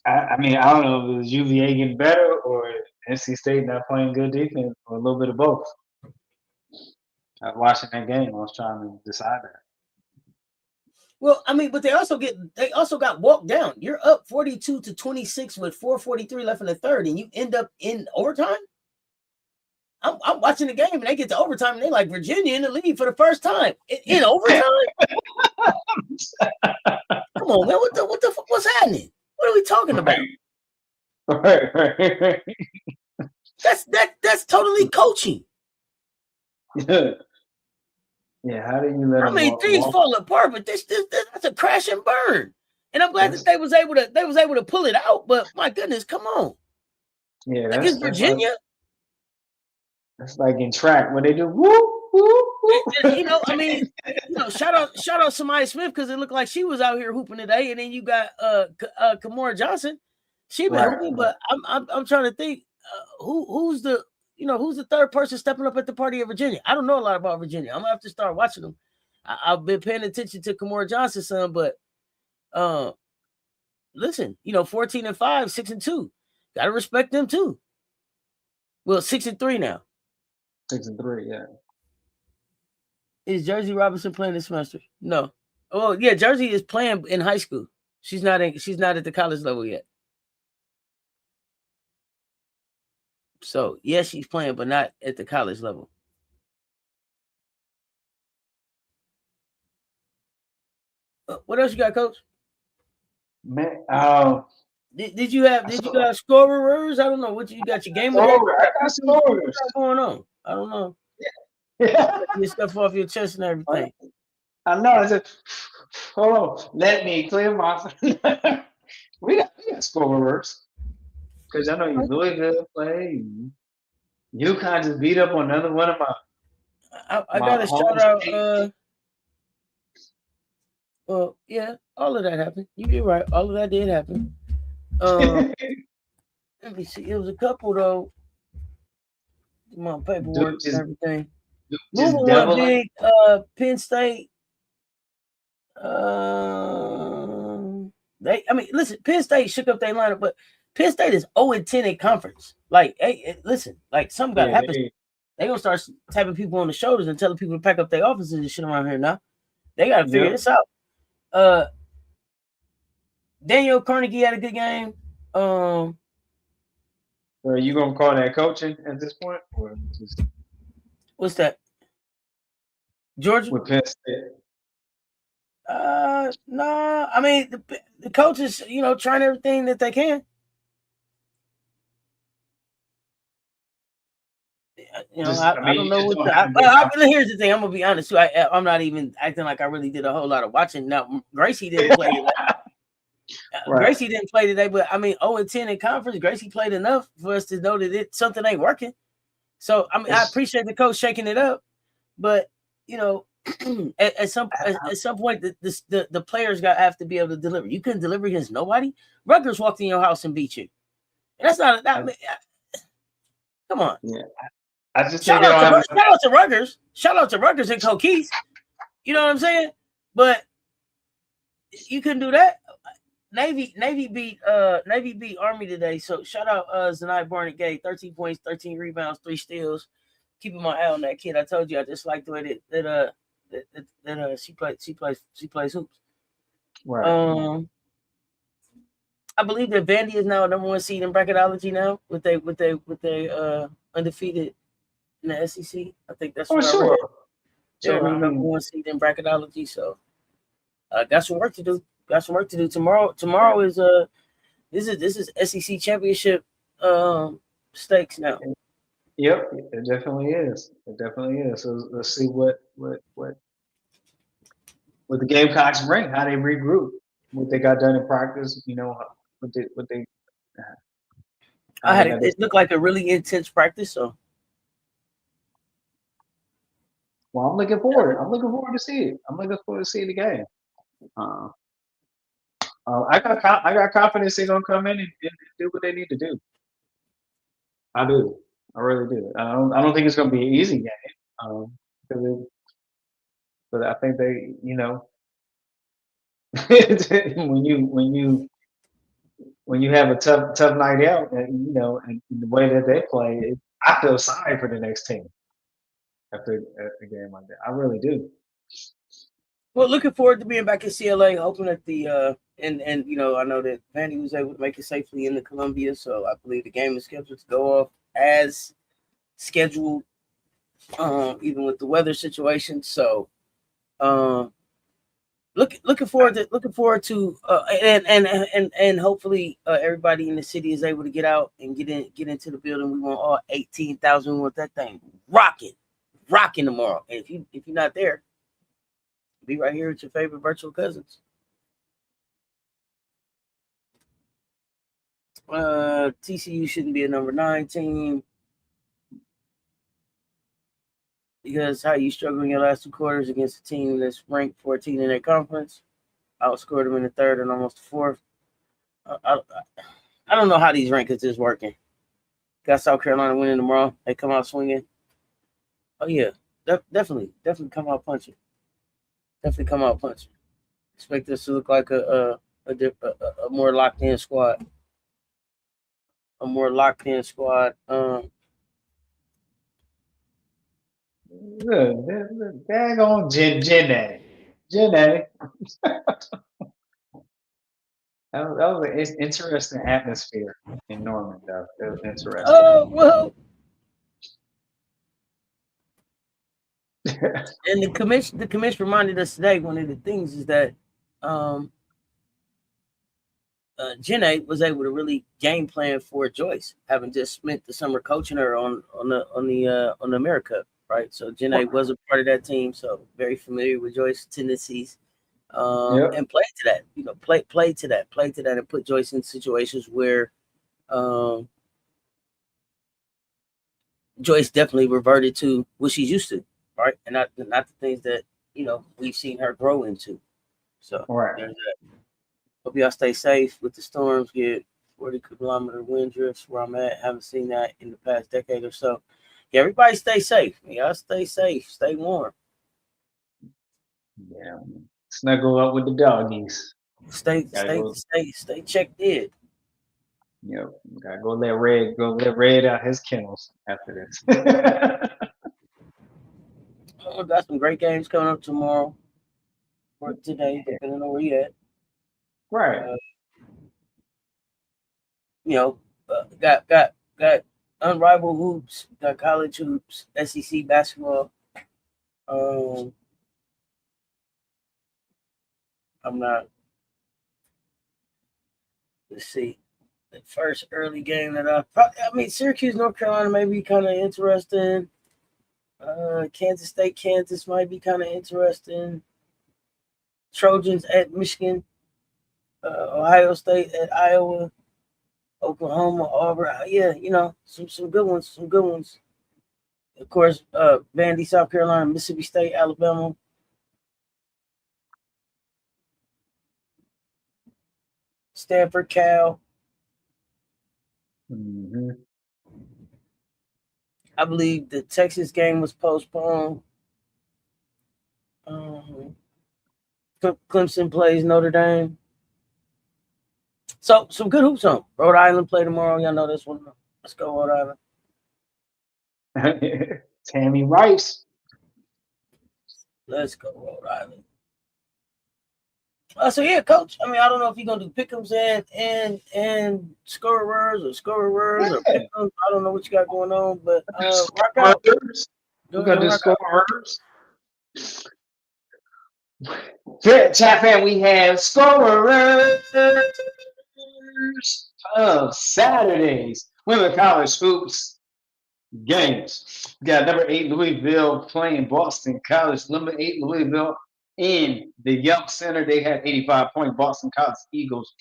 I don't know if it was UVA getting better or NC State not playing good defense or a little bit of both. I was watching that game. I was trying to decide that. Well, I mean, but they also got walked down. You're up 42-26 with 4:43 left in the third, and you end up in overtime. I'm watching the game, and they get to overtime, and they like Virginia in the lead for the first time in overtime. Come on, man! What the what's happening? What are we talking about? Right. That's totally coaching. Yeah, how do you let? I mean, things fall apart, but that's a crash and burn. And I'm glad that they was able to pull it out. But my goodness, come on! Yeah, that's Virginia. That's like in track when they do whoop whoop whoop. I mean, shout out Samaya Smith because it looked like she was out here hooping today. And then you got Kamora Johnson. She been hooping, but I'm trying to think who's the third person stepping up at the party of Virginia. I don't know a lot about Virginia. I'm gonna have to start watching them. I've been paying attention to Kamora Johnson's son, but listen, 14-5, 6-2. Gotta respect them too. Well, 6-3 now. 6-3, yeah. Is Jersey Robinson playing this semester? No. Oh yeah, Jersey is playing in high school. She's not at the college level yet. So yes, she's playing, but not at the college level. What else you got, Coach? Man, did you got scorers? I don't know what you got. Your game. I got scorers. What's going on? I don't know. Yeah. Get stuff off your chest and everything. I know. I said, hold on. Let me clear my. we got scorers. Because I know you Louisville play. UConn just beat up on another one of my. I got to shout out. Well, yeah, all of that happened. You're right. All of that did happen. Let me see. It was a couple though. My paperwork and everything. Moving one big. Penn State. Listen. Penn State shook up their lineup, but Penn State is 0-10 in conference. Like, hey, listen. Like, something got to happen. They gonna start tapping people on the shoulders and telling people to pack up their offices and shit around here now. They got to figure this out. Daniel Carnegie had a good game. Are you gonna call that coaching at this point, or just... What's that? Georgia with Penn State? No. I mean, the coaches, trying everything that they can. I don't know what. Here's the thing. I'm gonna be honest too. I'm not even acting like I really did a whole lot of watching. Now, Gracie didn't play today. Right. Gracie didn't play today, but I mean, 0-10 in conference. Gracie played enough for us to know that something ain't working. So I mean, I appreciate the coach shaking it up, but at some point, the players have to be able to deliver. You couldn't deliver against nobody. Rutgers walked in your house and beat you, and that's not that. Come on. Yeah. I just shout out to Rutgers. Shout out to Rutgers and Coquise. You know what I'm saying? But you couldn't do that. Navy beat Army today. So shout out Zanai Barnett-Gay, 13 points, 13 rebounds, 3 steals. Keeping my eye on that kid. I told you I just like the way that she plays hoops. Right. I believe that Vandy is now number 1 seed in bracketology now with they undefeated in the SEC. I think that's what I read. They're number 1 seed in bracketology. So got some work to do. Tomorrow is this is SEC championship stakes now. Yep, it definitely is. So let's see what the Gamecocks bring, how they regroup, what they got done in practice. What they. It looked like a really intense practice. So, well, I'm looking forward. I'm looking forward to see it. I'm looking forward to see the game. Uh, I got confidence they're gonna come in and do what they need to do. I do. I really do. I don't think it's gonna be an easy game. Um, 'cause but I think they, when you have a tough night out, and and the way that they play, I feel sorry for the next team after a game like that. I really do. well, looking forward to being back in CLA. Hoping that and I know that Vandy was able to make it safely into Columbia, so I believe the game is scheduled to go off as scheduled, even with the weather situation. So, looking forward to and hopefully everybody in the city is able to get out and get into the building. We want all 18,000. We want that thing rocking tomorrow. And if you're not there, be right here with your favorite virtual cousins. TCU shouldn't be a number 9 team because how you struggle in your last 2 quarters against a team that's ranked 14 in their conference. Outscored them in the third and almost the fourth. I don't know how these rankings is working. Got South Carolina winning tomorrow. They come out swinging. Oh yeah, definitely come out punching. Definitely come out punching. Expect this to look like a more locked in squad. A more locked in squad. Look, daggone Jen. That was an interesting atmosphere in Norman, though. It was interesting. Oh well. And the commission reminded us today, one of the things is that Jenna was able to really game plan for Joyce, having just spent the summer coaching her on the America, right? So Jenna was a part of that team, so very familiar with Joyce's tendencies, and played to that. Played to that, and put Joyce in situations where Joyce definitely reverted to what she's used to, right? And not the things that we've seen her grow into. So there's that. Hope y'all stay safe with the storms. Get 40-kilometer wind drifts where I'm at. Haven't seen that in the past decade or so. Yeah, everybody stay safe. Y'all stay safe. Stay warm. Yeah. Snuggle up with the doggies. Stay checked in. Yep. Gotta go let Red out his kennels after this. Got some great games coming up tomorrow or today, depending on where you at. Right. Got unrivaled hoops, got college hoops, SEC basketball. I'm not. Let's see. The first early game that Syracuse, North Carolina may be kind of interesting. Kansas State, Kansas might be kind of interesting. Trojans at Michigan. Ohio State at Iowa. Oklahoma, Auburn. Yeah, some good ones. Some good ones. Of course, Vandy, South Carolina, Mississippi State, Alabama. Stanford, Cal. Mm-hmm. I believe the Texas game was postponed. Clemson plays Notre Dame. So some good hoops on. Rhode Island play tomorrow. Y'all know this one. Let's go, Rhode Island. Tammy Rice. Let's go, Rhode Island. So yeah, Coach. I mean, I don't know if you're gonna do pick'ems and scorers or pick'ems. I don't know what you got going on, but rock out. We're gonna do scorers. Chat fan, we have scorers of Saturdays women college hoops games. We got number 8 Louisville playing Boston College. Number 8 Louisville in the Yelp Center. They had 85-point Boston College Eagles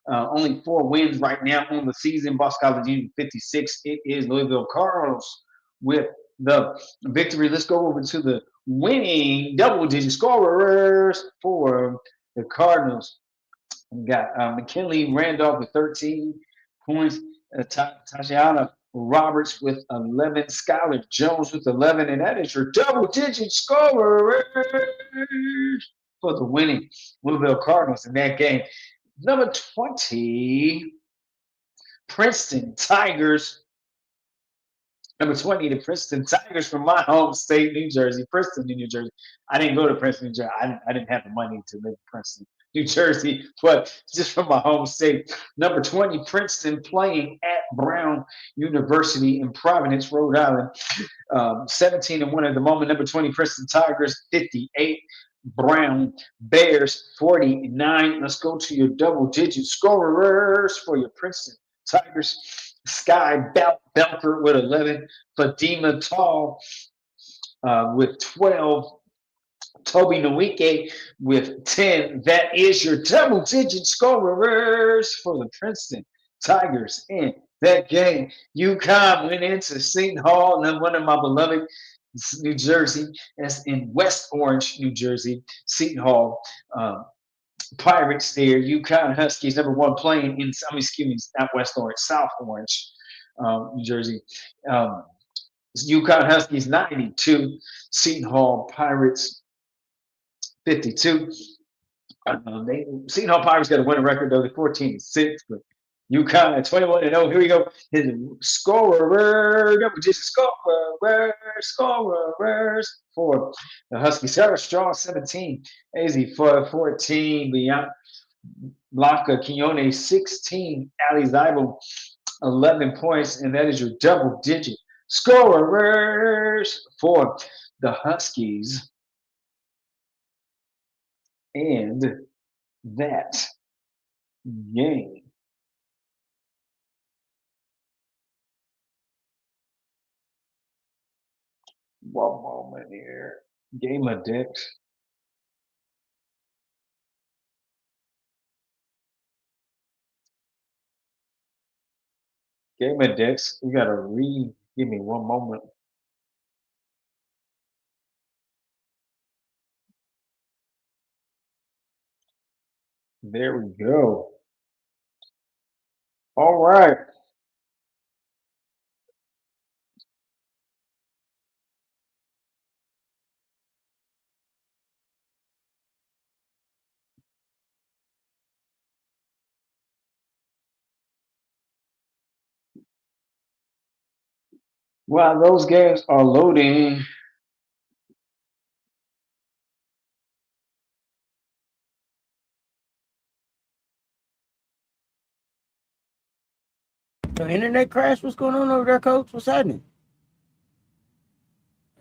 Only 4 wins right now on the season. Boston College Union 56. It is Louisville Cardinals with the victory. Let's go over to the winning double-digit scorers for the Cardinals. We got McKinley Randolph with 13 points. Tashiana Roberts with 11. Skylar Jones with 11. And that is your double-digit scorers for the winning Louisville Cardinals in that game. Number 20, Princeton Tigers. Number 20, the Princeton Tigers from my home state, New Jersey, Princeton, New Jersey. I didn't go to Princeton, New Jersey. I didn't have the money to live in Princeton, New Jersey, but just from my home state. Number 20, Princeton playing at Brown University in Providence, Rhode Island. 17-1 at the moment. Number 20, Princeton Tigers, 58. Brown Bears, 49. Let's go to your double-digit scorers for your Princeton Tigers. Sky Belker with 11. Fadima Tall with 12. Toby Nwike with 10. That is your double-digit scorers for the Princeton Tigers in that game. UConn went into Seton Hall, and one of my beloved New Jersey. That's in West Orange, New Jersey. Seton Hall Pirates there. UConn Huskies, number 1 playing in, not West Orange, South Orange, New Jersey. UConn Huskies 92. Seton Hall Pirates 52. Seton Hall Pirates got a winning record though. They're 14-6, but UConn at 21-0. Here we go. His scorer, double-digit scorers for the Huskies. Sarah Strong 17, AZ 14, Blanca Quiñones 16, Ali Zybel 11 points, and that is your double-digit scorers for the Huskies. And that game. One moment here. Game of dicks. Game of dicks. You gotta read. Give me one moment. There we go. All right. While those games are loading, The internet crash? What's going on over there, Coach? What's happening?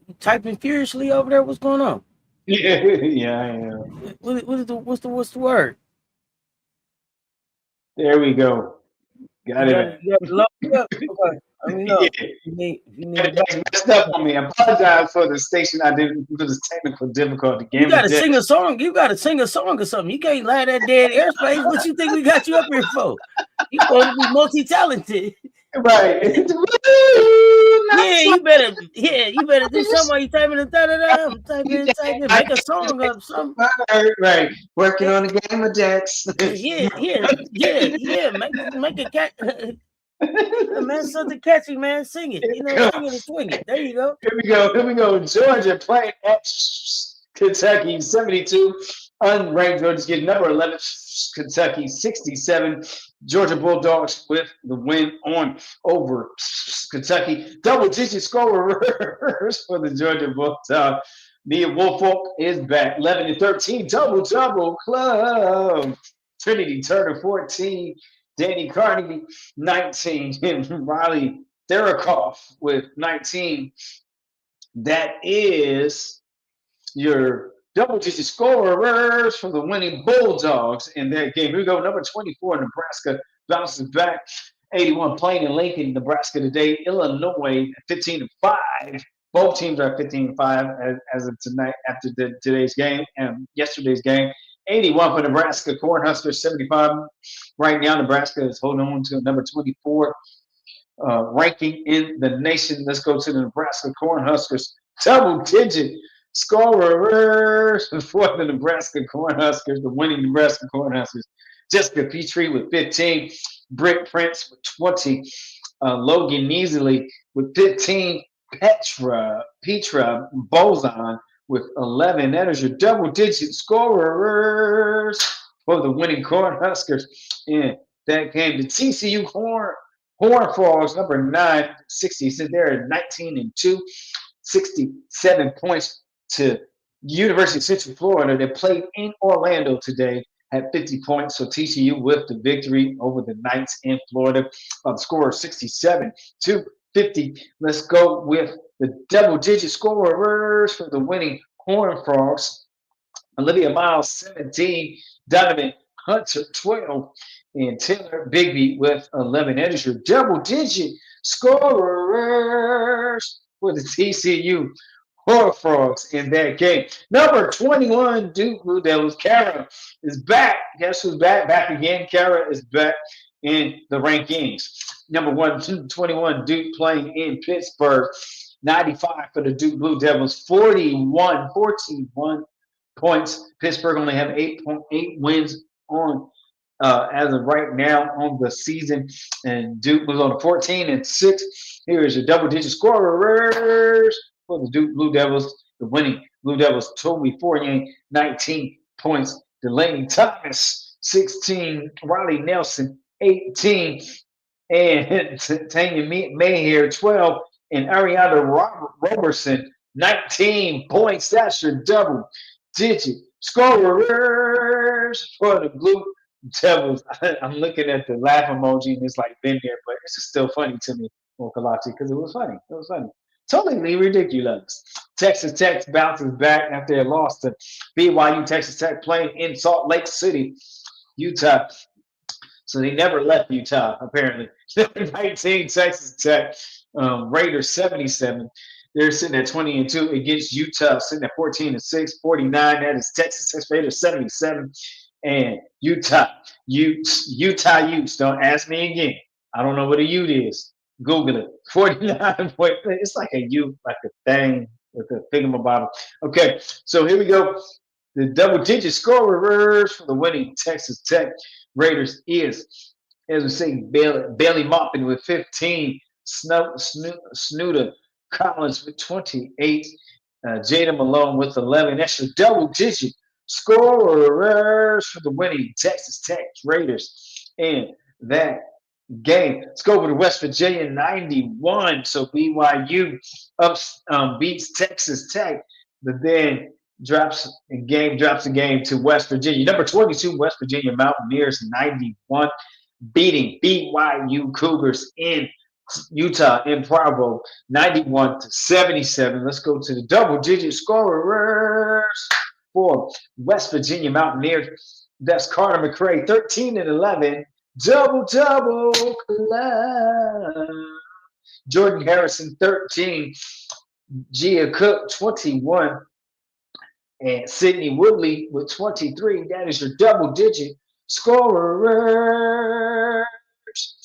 You typing furiously over there? What's going on? yeah, I am. What's the word? There we go. Got it. You gotta load it up. Okay. I mean, no. Yeah. You need Everything's messed up on me. I apologize for the station I didn't for this technical difficulty. You gotta sing a song. You gotta sing a song or something. You can't lie that dead airspace. What you think we got you up here for? You supposed to be multi-talented. Right. You better do something while you typing and typing, make a song up something. Right. Working on the game of decks. Yeah. Make a cat. Man, something catchy, man. Sing it. Sing it and swing it. There you go. Here we go. Georgia playing at Kentucky, 72. Unranked Georgia's getting number 11. Kentucky, 67. Georgia Bulldogs with the win on over Kentucky. Double-digit scorers for the Georgia Bulldogs. Mia Woolfolk is back. 11-13. Double club. Trinity Turner, 14. Danny Carnegie, 19. And Riley Therakoff with 19. That is your double-digit scorers for the winning Bulldogs in that game. Here we go. Number 24, Nebraska bounces back. 81 playing in Lincoln, Nebraska today. Illinois 15-5. Both teams are 15-5 as of tonight after today's game and yesterday's game. 81 for Nebraska. Cornhuskers 75. Right now, Nebraska is holding on to number 24 ranking in the nation. Let's go to the Nebraska Cornhuskers. Double-digit scorers for the Nebraska Cornhuskers, the winning Nebraska Cornhuskers. Jessica Petrie with 15. Britt Prince with 20. Logan Neasley with 15. Petra Bozon with 11. That is your double-digit scorers for the winning Cornhuskers in that game. The TCU Horn Frogs, number 9, 60. So they're 19-2, 67 points to University of Central Florida. They played in Orlando today, had 50 points. So TCU with the victory over the Knights in Florida. The score 67-50. Let's go with the double-digit scorers for the winning Horn Frogs. Olivia Miles, 17. Donovan Hunter, 12. And Taylor Bigby with 11. That is your double-digit scorers for the TCU Horned Frogs in that game. Number 21, Duke Blue Devils. Kara is back. Guess who's back? Back again. Kara is back in the rankings. Number 21, Duke playing in Pittsburgh. 95 for the Duke Blue Devils. 41 points. Pittsburgh only have 8 wins on as of right now on the season, and Duke was on 14-6. Here is your double-digit scorers for the Duke Blue Devils. The winning Blue Devils: Toby Fournier, 19 points. Delaney Thomas, 16. Riley Nelson, 18. And Tanya Mayher, 12. And Ariana Robertson, 19 points. That's your double-digit scorers for the Blue Devils. I'm looking at the laugh emoji and it's like been there, but it's just still funny to me, Okalachi, because it was funny. It was funny. Totally ridiculous. Texas Tech bounces back after they lost to BYU. Texas Tech playing in Salt Lake City, Utah. So they never left Utah, apparently. 19 Texas Tech. Raiders 77. They're sitting at 20-2 against Utah, sitting at 14-6, 49. That is Texas Tech. Raiders 77. And Utah Utes. Don't ask me again. I don't know what a Ute is. Google it. 49 point. It's like a Ute, like a thing with a thingamabobber. Okay, so here we go. The double-digit scorers for the winning Texas Tech Raiders is, as we say, Bailey Maupin with 15. Snuda Collins with 28. Jada Malone with 11. That's your double-digit scorers for the winning Texas Tech Raiders in that game. Let's go over to West Virginia, 91. So BYU beats Texas Tech, but then drops the game to West Virginia. Number 22, West Virginia Mountaineers, 91, beating BYU Cougars in Utah in Provo, 91-77. Let's go to the double-digit scorers for West Virginia Mountaineers. That's Carter McRae, 13-11. Double club. Jordan Harrison, 13. Gia Cook, 21. And Sydney Woodley with 23. That is your double-digit scorers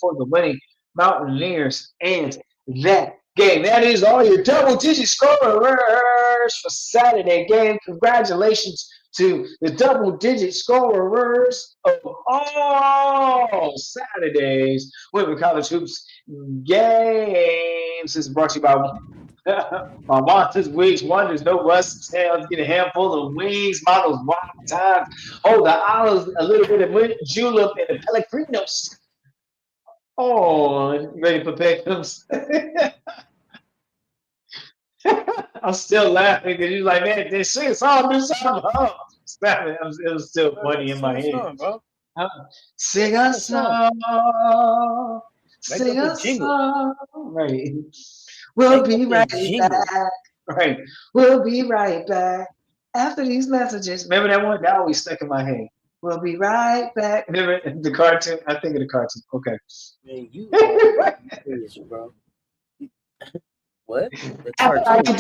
for the winning Mountaineers and that game. That is all your double-digit scorers for Saturday game. Congratulations to the double-digit scorers of all Saturdays Women College Hoops games. This is brought to you by Monsters, Wigs, Wonders, No Rust, Tails. Get a handful of wings, models, wild times. Hold the olives, a little bit of julep, and the Pellegrinos. Oh, ready for pickums? I'm still laughing because you're like, man, they sing a song, do something. Oh, stop it. It was still funny in my head. Bro. Sing a song. Sing a song. Right. We'll be right back. Right. We'll be right back after these messages. Remember that one? That always stuck in my head. We'll be right back. Remember the cartoon? I think of the cartoon. Okay. Man, you are serious, bro. What? The cartoon?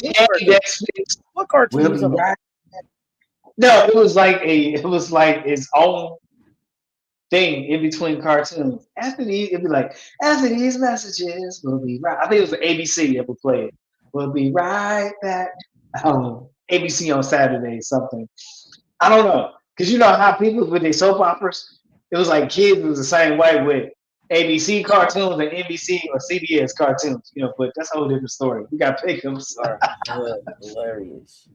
What cartoon? We'll be right. No, it was like its own thing in between cartoons. After these, it'd be like, after these messages, we'll be right. I think it was ABC that would play it. We'll be right back. ABC on Saturday, something. I don't know. Because you know how people with their soap operas, it was like kids was the same way with ABC cartoons and NBC or CBS cartoons, you know, but that's a whole different story. We got pickums. Are hilarious.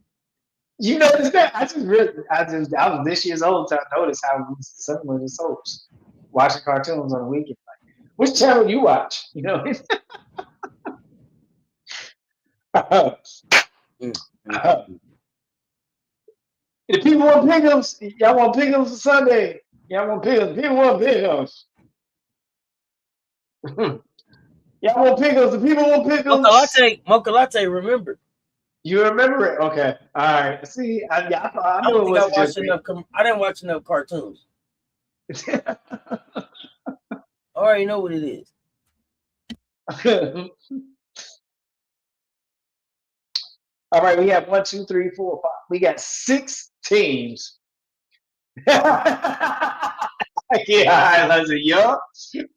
You noticed that? I was this year's old to notice how we similar to soaps. Watching cartoons on the weekend. Like, which channel you watch? You know? Mm, mm, The mm. people want pickums. Y'all want pickums for Sunday. Y'all want pickums. People want pickums. Y'all want pickums. The people want pickums. Mocha Latte, remember. You remember it? Okay. All right. See, I I knew don't it think I wasn't watched just me. enough. I didn't watch enough cartoons. I already know what it is. All right. We have one, two, three, four, five. We got 6 teams. Yeah, I said, yup.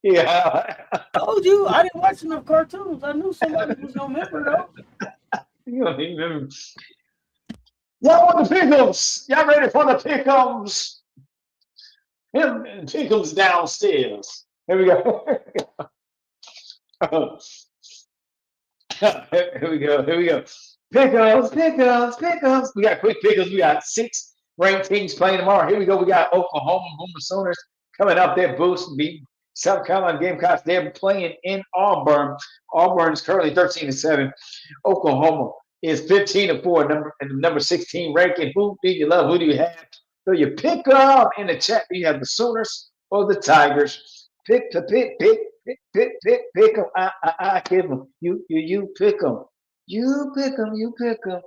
Yeah. Told you I didn't watch enough cartoons. I knew somebody was gonna remember though. You don't even remember. Y'all want the pickles? Y'all ready for the pickles? Him and pickles downstairs. Here we go. Here we go. Here we go. Pickles, pickles, pickles. We got quick pickles. We got 6 ranked teams playing tomorrow. Here we go. We got Oklahoma Boomer Sooners coming up there, boosting beat South Carolina Gamecocks. They're playing in Auburn. Auburn is currently 13-7. Oklahoma is 15-4, number 16 ranking. Who do you love? Who do you have? So you pick up in the chat. Do you have the Sooners or the Tigers? Pick to pick them. I give them. You pick them. You pick them. You pick them.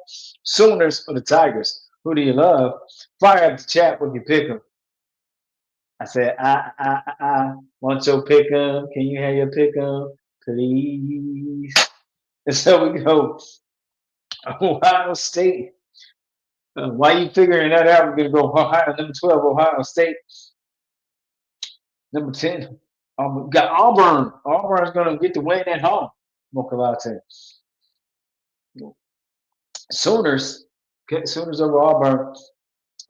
Sooners or the Tigers? Who do you love? Fire up the chat when you pick them. I said, I want your pick 'em. Can you have your pick 'em, please? And so we go, Ohio State. Why you figuring that out? We're gonna go Ohio, number 12, Ohio State. Number 10, we got Auburn. Auburn's gonna get the win at home. Mocha Latte. Sooners. Okay, Sooners over Auburn,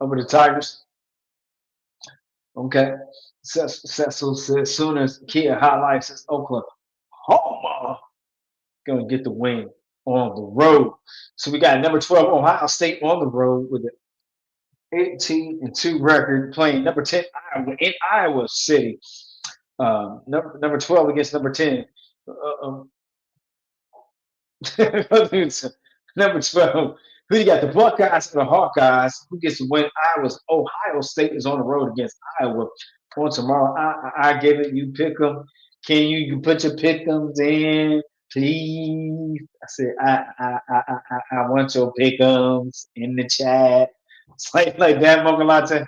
over the Tigers. Okay. Cecil says Sooners. Kia highlights says Oklahoma gonna get the win on the road. So we got number 12 Ohio State on the road with an 18-2 record, playing number 10 Iowa in Iowa City. Number 12 against number 10. Number 12. Who you got? The Buckeyes and the Hawkeyes. Who gets to win? Ohio State is on the road against Iowa on tomorrow. I give it. You pick them. Can you put your pick'ems in, please? I said I want your pick'ems in the chat. It's like that, Mocha Latte.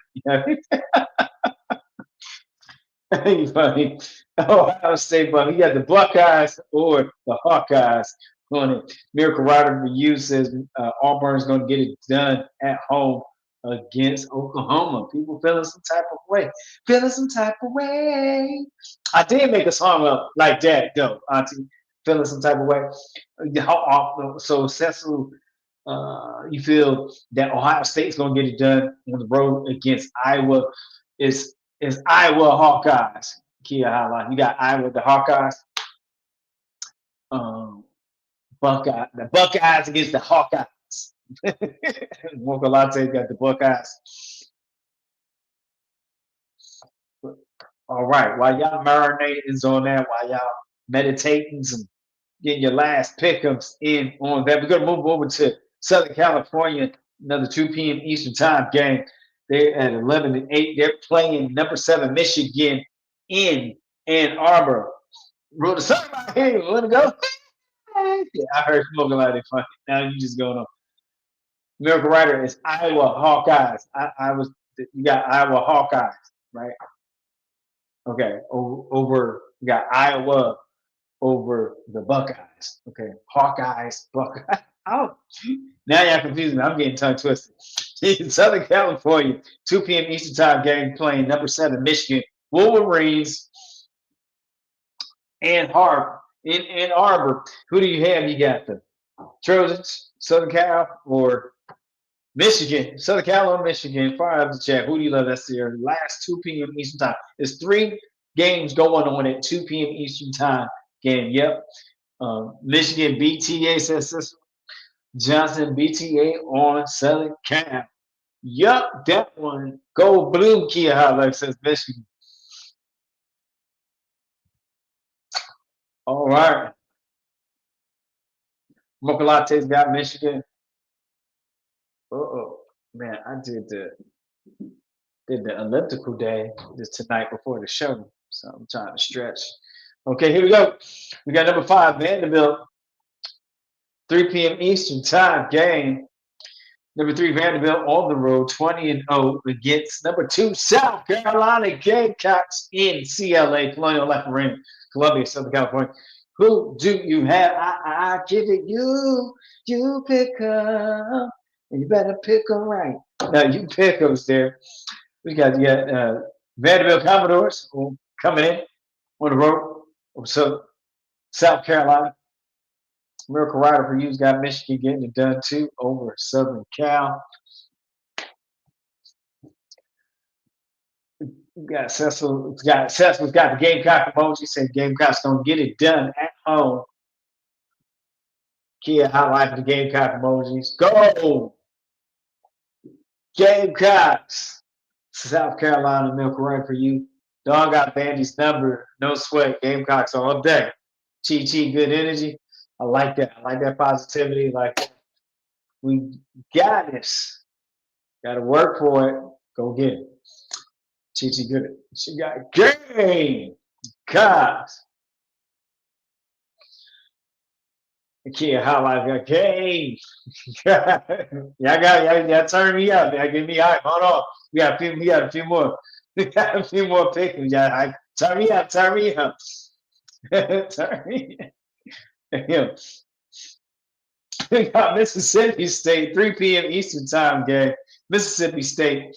You funny. Ohio State, but we got the Buckeyes or the Hawkeyes on it. Miracle Rider for you says Auburn's going to get it done at home against Oklahoma. People feeling some type of way. Feeling some type of way. I did make a song up like that, though, Auntie. Feeling some type of way. So, Cecil, you feel that Ohio State's going to get it done on the road against Iowa? Is Iowa Hawkeyes. Kia highlight. You got Iowa the Hawkeyes. The Buckeyes against the Hawkeyes. Mocha Latte got the Buckeyes. All right. While y'all marinating on that, while y'all meditating and getting your last pickups in on that, we're gonna move over to Southern California. Another 2 p.m. Eastern Time game. They're at 11-8. They're playing number 7 Michigan in Ann Arbor. Wrote a song right here. Let it go. Yeah, I heard smoking like it funny. Now you just going on. Miracle Rider is Iowa Hawkeyes. You got Iowa Hawkeyes, right? Okay. Over you got Iowa over the Buckeyes. Okay. Hawkeyes, Buckeyes. Oh, now y'all confusing me. I'm getting tongue twisted. Southern California, 2 p.m. Eastern Time game playing number 7 Michigan Wolverines and Ann Arbor. Who do you have? You got the Trojans, Southern Cal, or Michigan? Southern Cal or Michigan? Fire up the chat. Who do you love? That's your last 2 p.m. Eastern Time. There's 3 games going on at 2 p.m. Eastern Time game. Yep. Michigan BTA says this. Johnson BTA on Southern Cal. Yup, that one. Go blue, Kia Highlight says Michigan. All right. Mocha Latte's got Michigan. Oh man, I did the elliptical day just tonight before the show, so I'm trying to stretch. Okay, here we go. We got number 5 Vanderbilt, 3 p.m. Eastern Time game. Number 3 Vanderbilt on the road, 20-0 against number 2 South Carolina Gamecocks in CLA, Colonial Life Arena, Columbia, Southern California. Who do you have? I give it you. You pick up, and you better pick them right. Now you pick us there. We got Vanderbilt Commodores coming in on the road. So South Carolina. Miracle Rider for you's got Michigan getting it done too over Southern Cal. We got Cecil's got the Gamecock emoji saying Gamecocks don't get it done at home. Kia highlighting the Gamecock emojis. Go! Gamecocks! South Carolina Miracle Rider for you. Dog got Bandy's number. No sweat. Gamecocks all day. Chi, good energy. I like that. I like that positivity. Like, we got this. Got to work for it. Go get it. Chi good. She got game. Cops. Kia highlight got game. y'all turn me up. Y'all give me hype. Hold on. We got a few more. We got a few more picks. Y'all turn me up. Turn me up. Turn me up. We got Mississippi State, 3 p.m. Eastern Time game. Mississippi State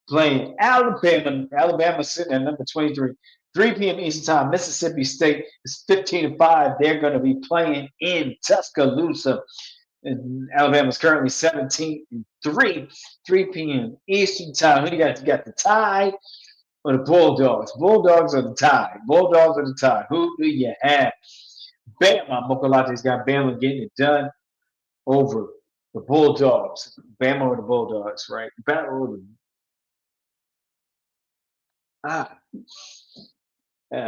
playing Alabama. Alabama sitting at number 23. 3 p.m. Eastern Time. Mississippi State is 15-5. They're going to be playing in Tuscaloosa. And Alabama's currently 17-3. 3 p.m. Eastern Time. Who do you got? You got the Tide or the Bulldogs? Bulldogs or the Tide? Bulldogs or the Tide? Who do you have? Bama. Mokolate's got Bama getting it done over the Bulldogs. Bama or the Bulldogs, right?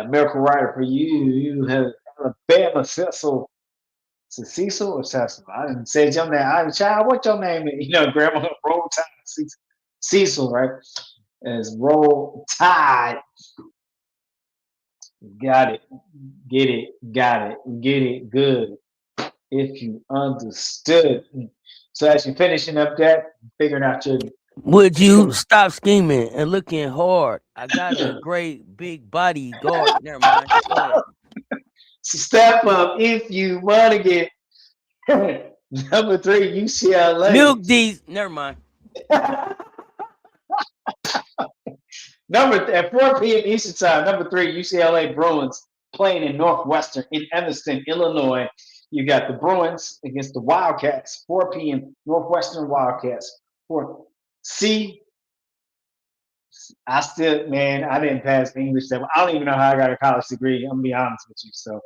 Miracle Rider for you. You have Alabama Cecil. Is it Cecil or Cecil? I didn't say your name. I'm child. What your name is? Grandma Roll Tide. Cecil, right? As Roll Tide. Got it. Get it. Got it. Get it. Good. If you understood. So as you're finishing up that, figuring out your. Would you stop scheming and looking hard? I got a great big body guard. Never mind. Go ahead. Step up if you want to get number 3 UCLA. Milk these. Never mind. At 4 p.m. Eastern Time, number 3 UCLA Bruins playing in Northwestern in Evanston, Illinois. You got the Bruins against the Wildcats. 4 p.m. Northwestern Wildcats. I didn't pass English. I don't even know how I got a college degree. I'm gonna be honest with you. So,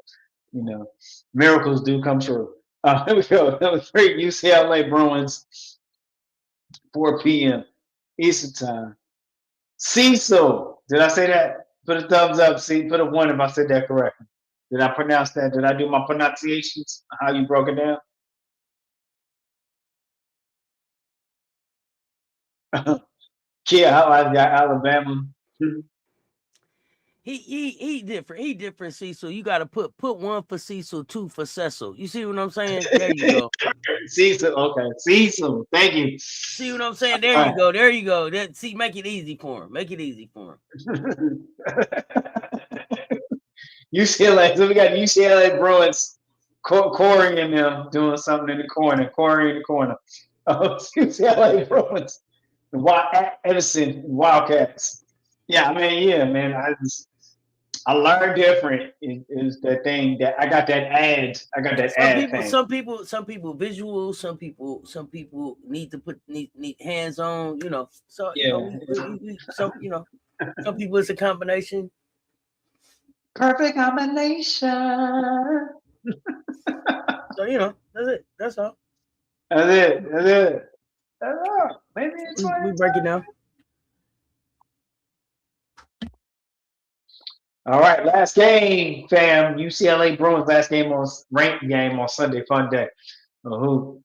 miracles do come true. Here we go. Number 3 UCLA Bruins. 4 p.m. Eastern Time. Cecil. Did I say that? Put a thumbs up. Put a 1 if I said that correctly. Did I pronounce that? Did I do my pronunciations? How you broke it down? Kia, how I got Alabama. He different. He different, Cecil. You got to put 1 for Cecil, 2 for Cecil. You see what I'm saying? There you go. Cecil, okay. Cecil, thank you. See what I'm saying? There you go. There you go. Make it easy for him. Make it easy for him. UCLA. So we got UCLA Bruins Corey and them doing something in the corner. Corey in the corner. UCLA Bruins. Edison Wildcats. Yeah, I mean, yeah, man. I learned different is the thing that I got that ad. I got that ad thing. Some people visual. Some people need to need hands on. You know, so Yeah. some people it's a combination. Perfect combination. So that's it. That's all. That's it. Maybe it's we break it down. All right, last game, fam. UCLA Bruins last game on ranked game on Sunday. Fun day. Who?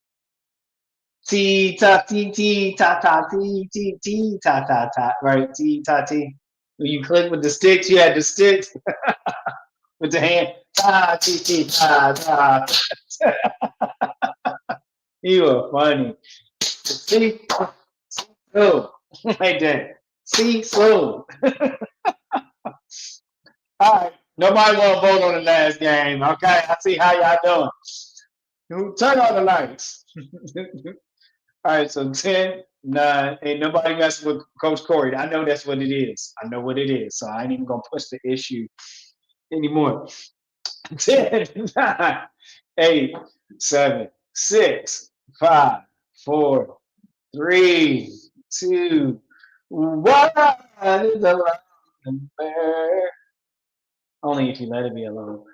T ta t t ta ta t t t ta ta ta. Right, t ta t. When you click with the sticks, you had the sticks with the hand. Ta t t ta ta. You are funny. See, slow like that. See, slow. All right, nobody want to vote on the last game. Okay, I see how y'all doing. Turn on the lights. All right, so 10, 9, ain't nobody messing with Coach Corey. I know that's what it is. I know what it is, so I ain't even gonna push the issue anymore. 10, 9, 8, 7, 6, 5, 4, 3, 2, 1. Only if you let it be alone.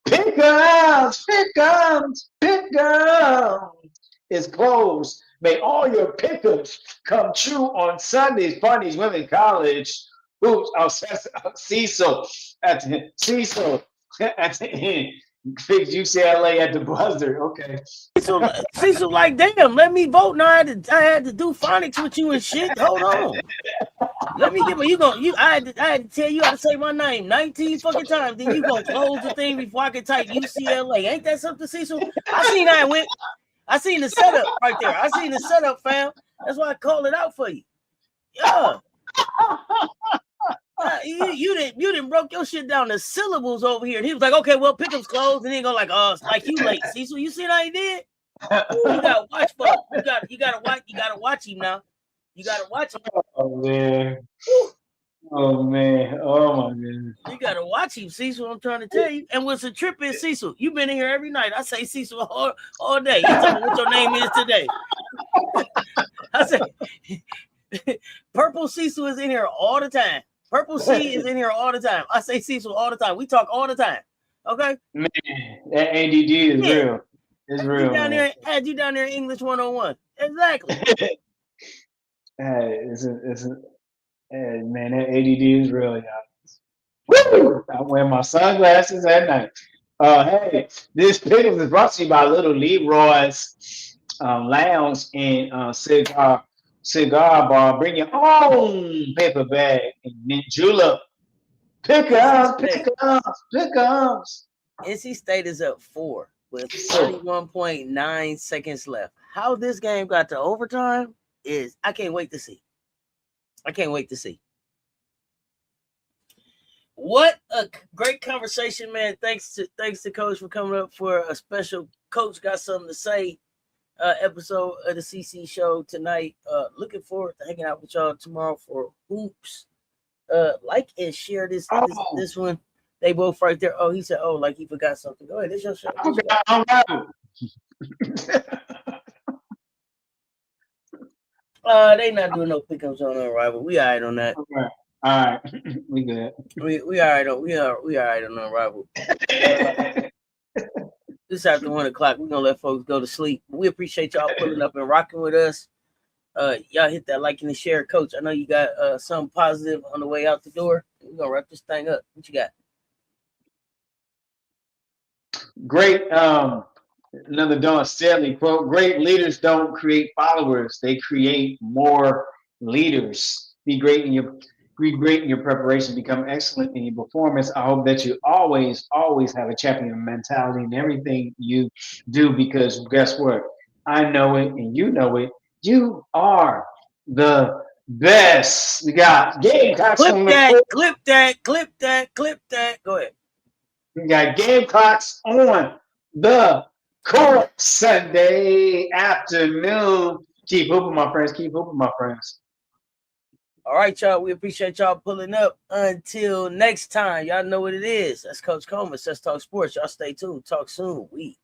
Pick'ems is closed. May all your pick'ems come true on Sundays. Funnies Women College hoops. Cecil at the Cecil at the end. Fix UCLA at the buzzer. Okay. Cecil, like, damn, let me vote. Now I had to do phonics with you and shit. Hold on. Let me get my I had to tell you how to say my name 19 fucking times. Then you gonna close the thing before I can type UCLA. Ain't that something, Cecil? I seen how it went. I seen the setup right there. I seen the setup, fam. That's why I called it out for you. Yeah. You didn't broke your shit down to syllables over here. And he was like, okay, well, pick'em's closed, and then go like, like you late, Cecil. You see how he did? Ooh, you gotta watch for him. You gotta watch him now. You gotta watch him. Oh man. Oh man. Oh my goodness. You gotta watch him, Cecil. I'm trying to tell you. And what's the trip is, Cecil, you've been in here every night. I say Cecil all day. You tell me what your name is today. I say Purple Cecil is in here all the time. Purple C is in here all the time. I say Cecil all the time. We talk all the time. Okay? Man, that ADD is real. It's real. Had you down there in English 101. Exactly. Man, that ADD is real, y'all. Woo! I wear my sunglasses at night. Hey, this pickle is brought to you by Little Leroy's Lounge and Cigar Bar. Bring your own paper bag and mint julep. Pick'ems. NC State is up 4 with 31.9 seconds left. How this game got to overtime is I can't wait to see. What a great conversation, man. Thanks to Coach for coming up for a special Coach Got Something to Say episode of the CC show tonight. Looking forward to hanging out with y'all tomorrow for hoops. Like and share this one. They both right there. Oh, he said, oh, like he forgot something. Go ahead. This your show. They not doing no pickups on Unrivaled. We all right on that. Okay. All right. We good. We all right on Unrivaled. This after 1:00, we're gonna let folks go to sleep. We appreciate y'all pulling up and rocking with us. Y'all hit that like and the share, Coach. I know you got something positive on the way out the door. We're gonna wrap this thing up. What you got? Great. Another Don Stanley quote: "Great leaders don't create followers; they create more leaders." Be great in your preparation. Become excellent in your performance. I hope that you always have a champion mentality in everything you do, because guess what? I know it, and you know it. You are the best. We got Gamecocks. Clip that. Go ahead. We got Gamecocks on the court Sunday afternoon. Keep hooping, my friends. Keep hooping, my friends. All right, y'all. We appreciate y'all pulling up. Until next time, y'all know what it is. That's Coach Coleman. Let's talk sports. Y'all stay tuned. Talk soon. We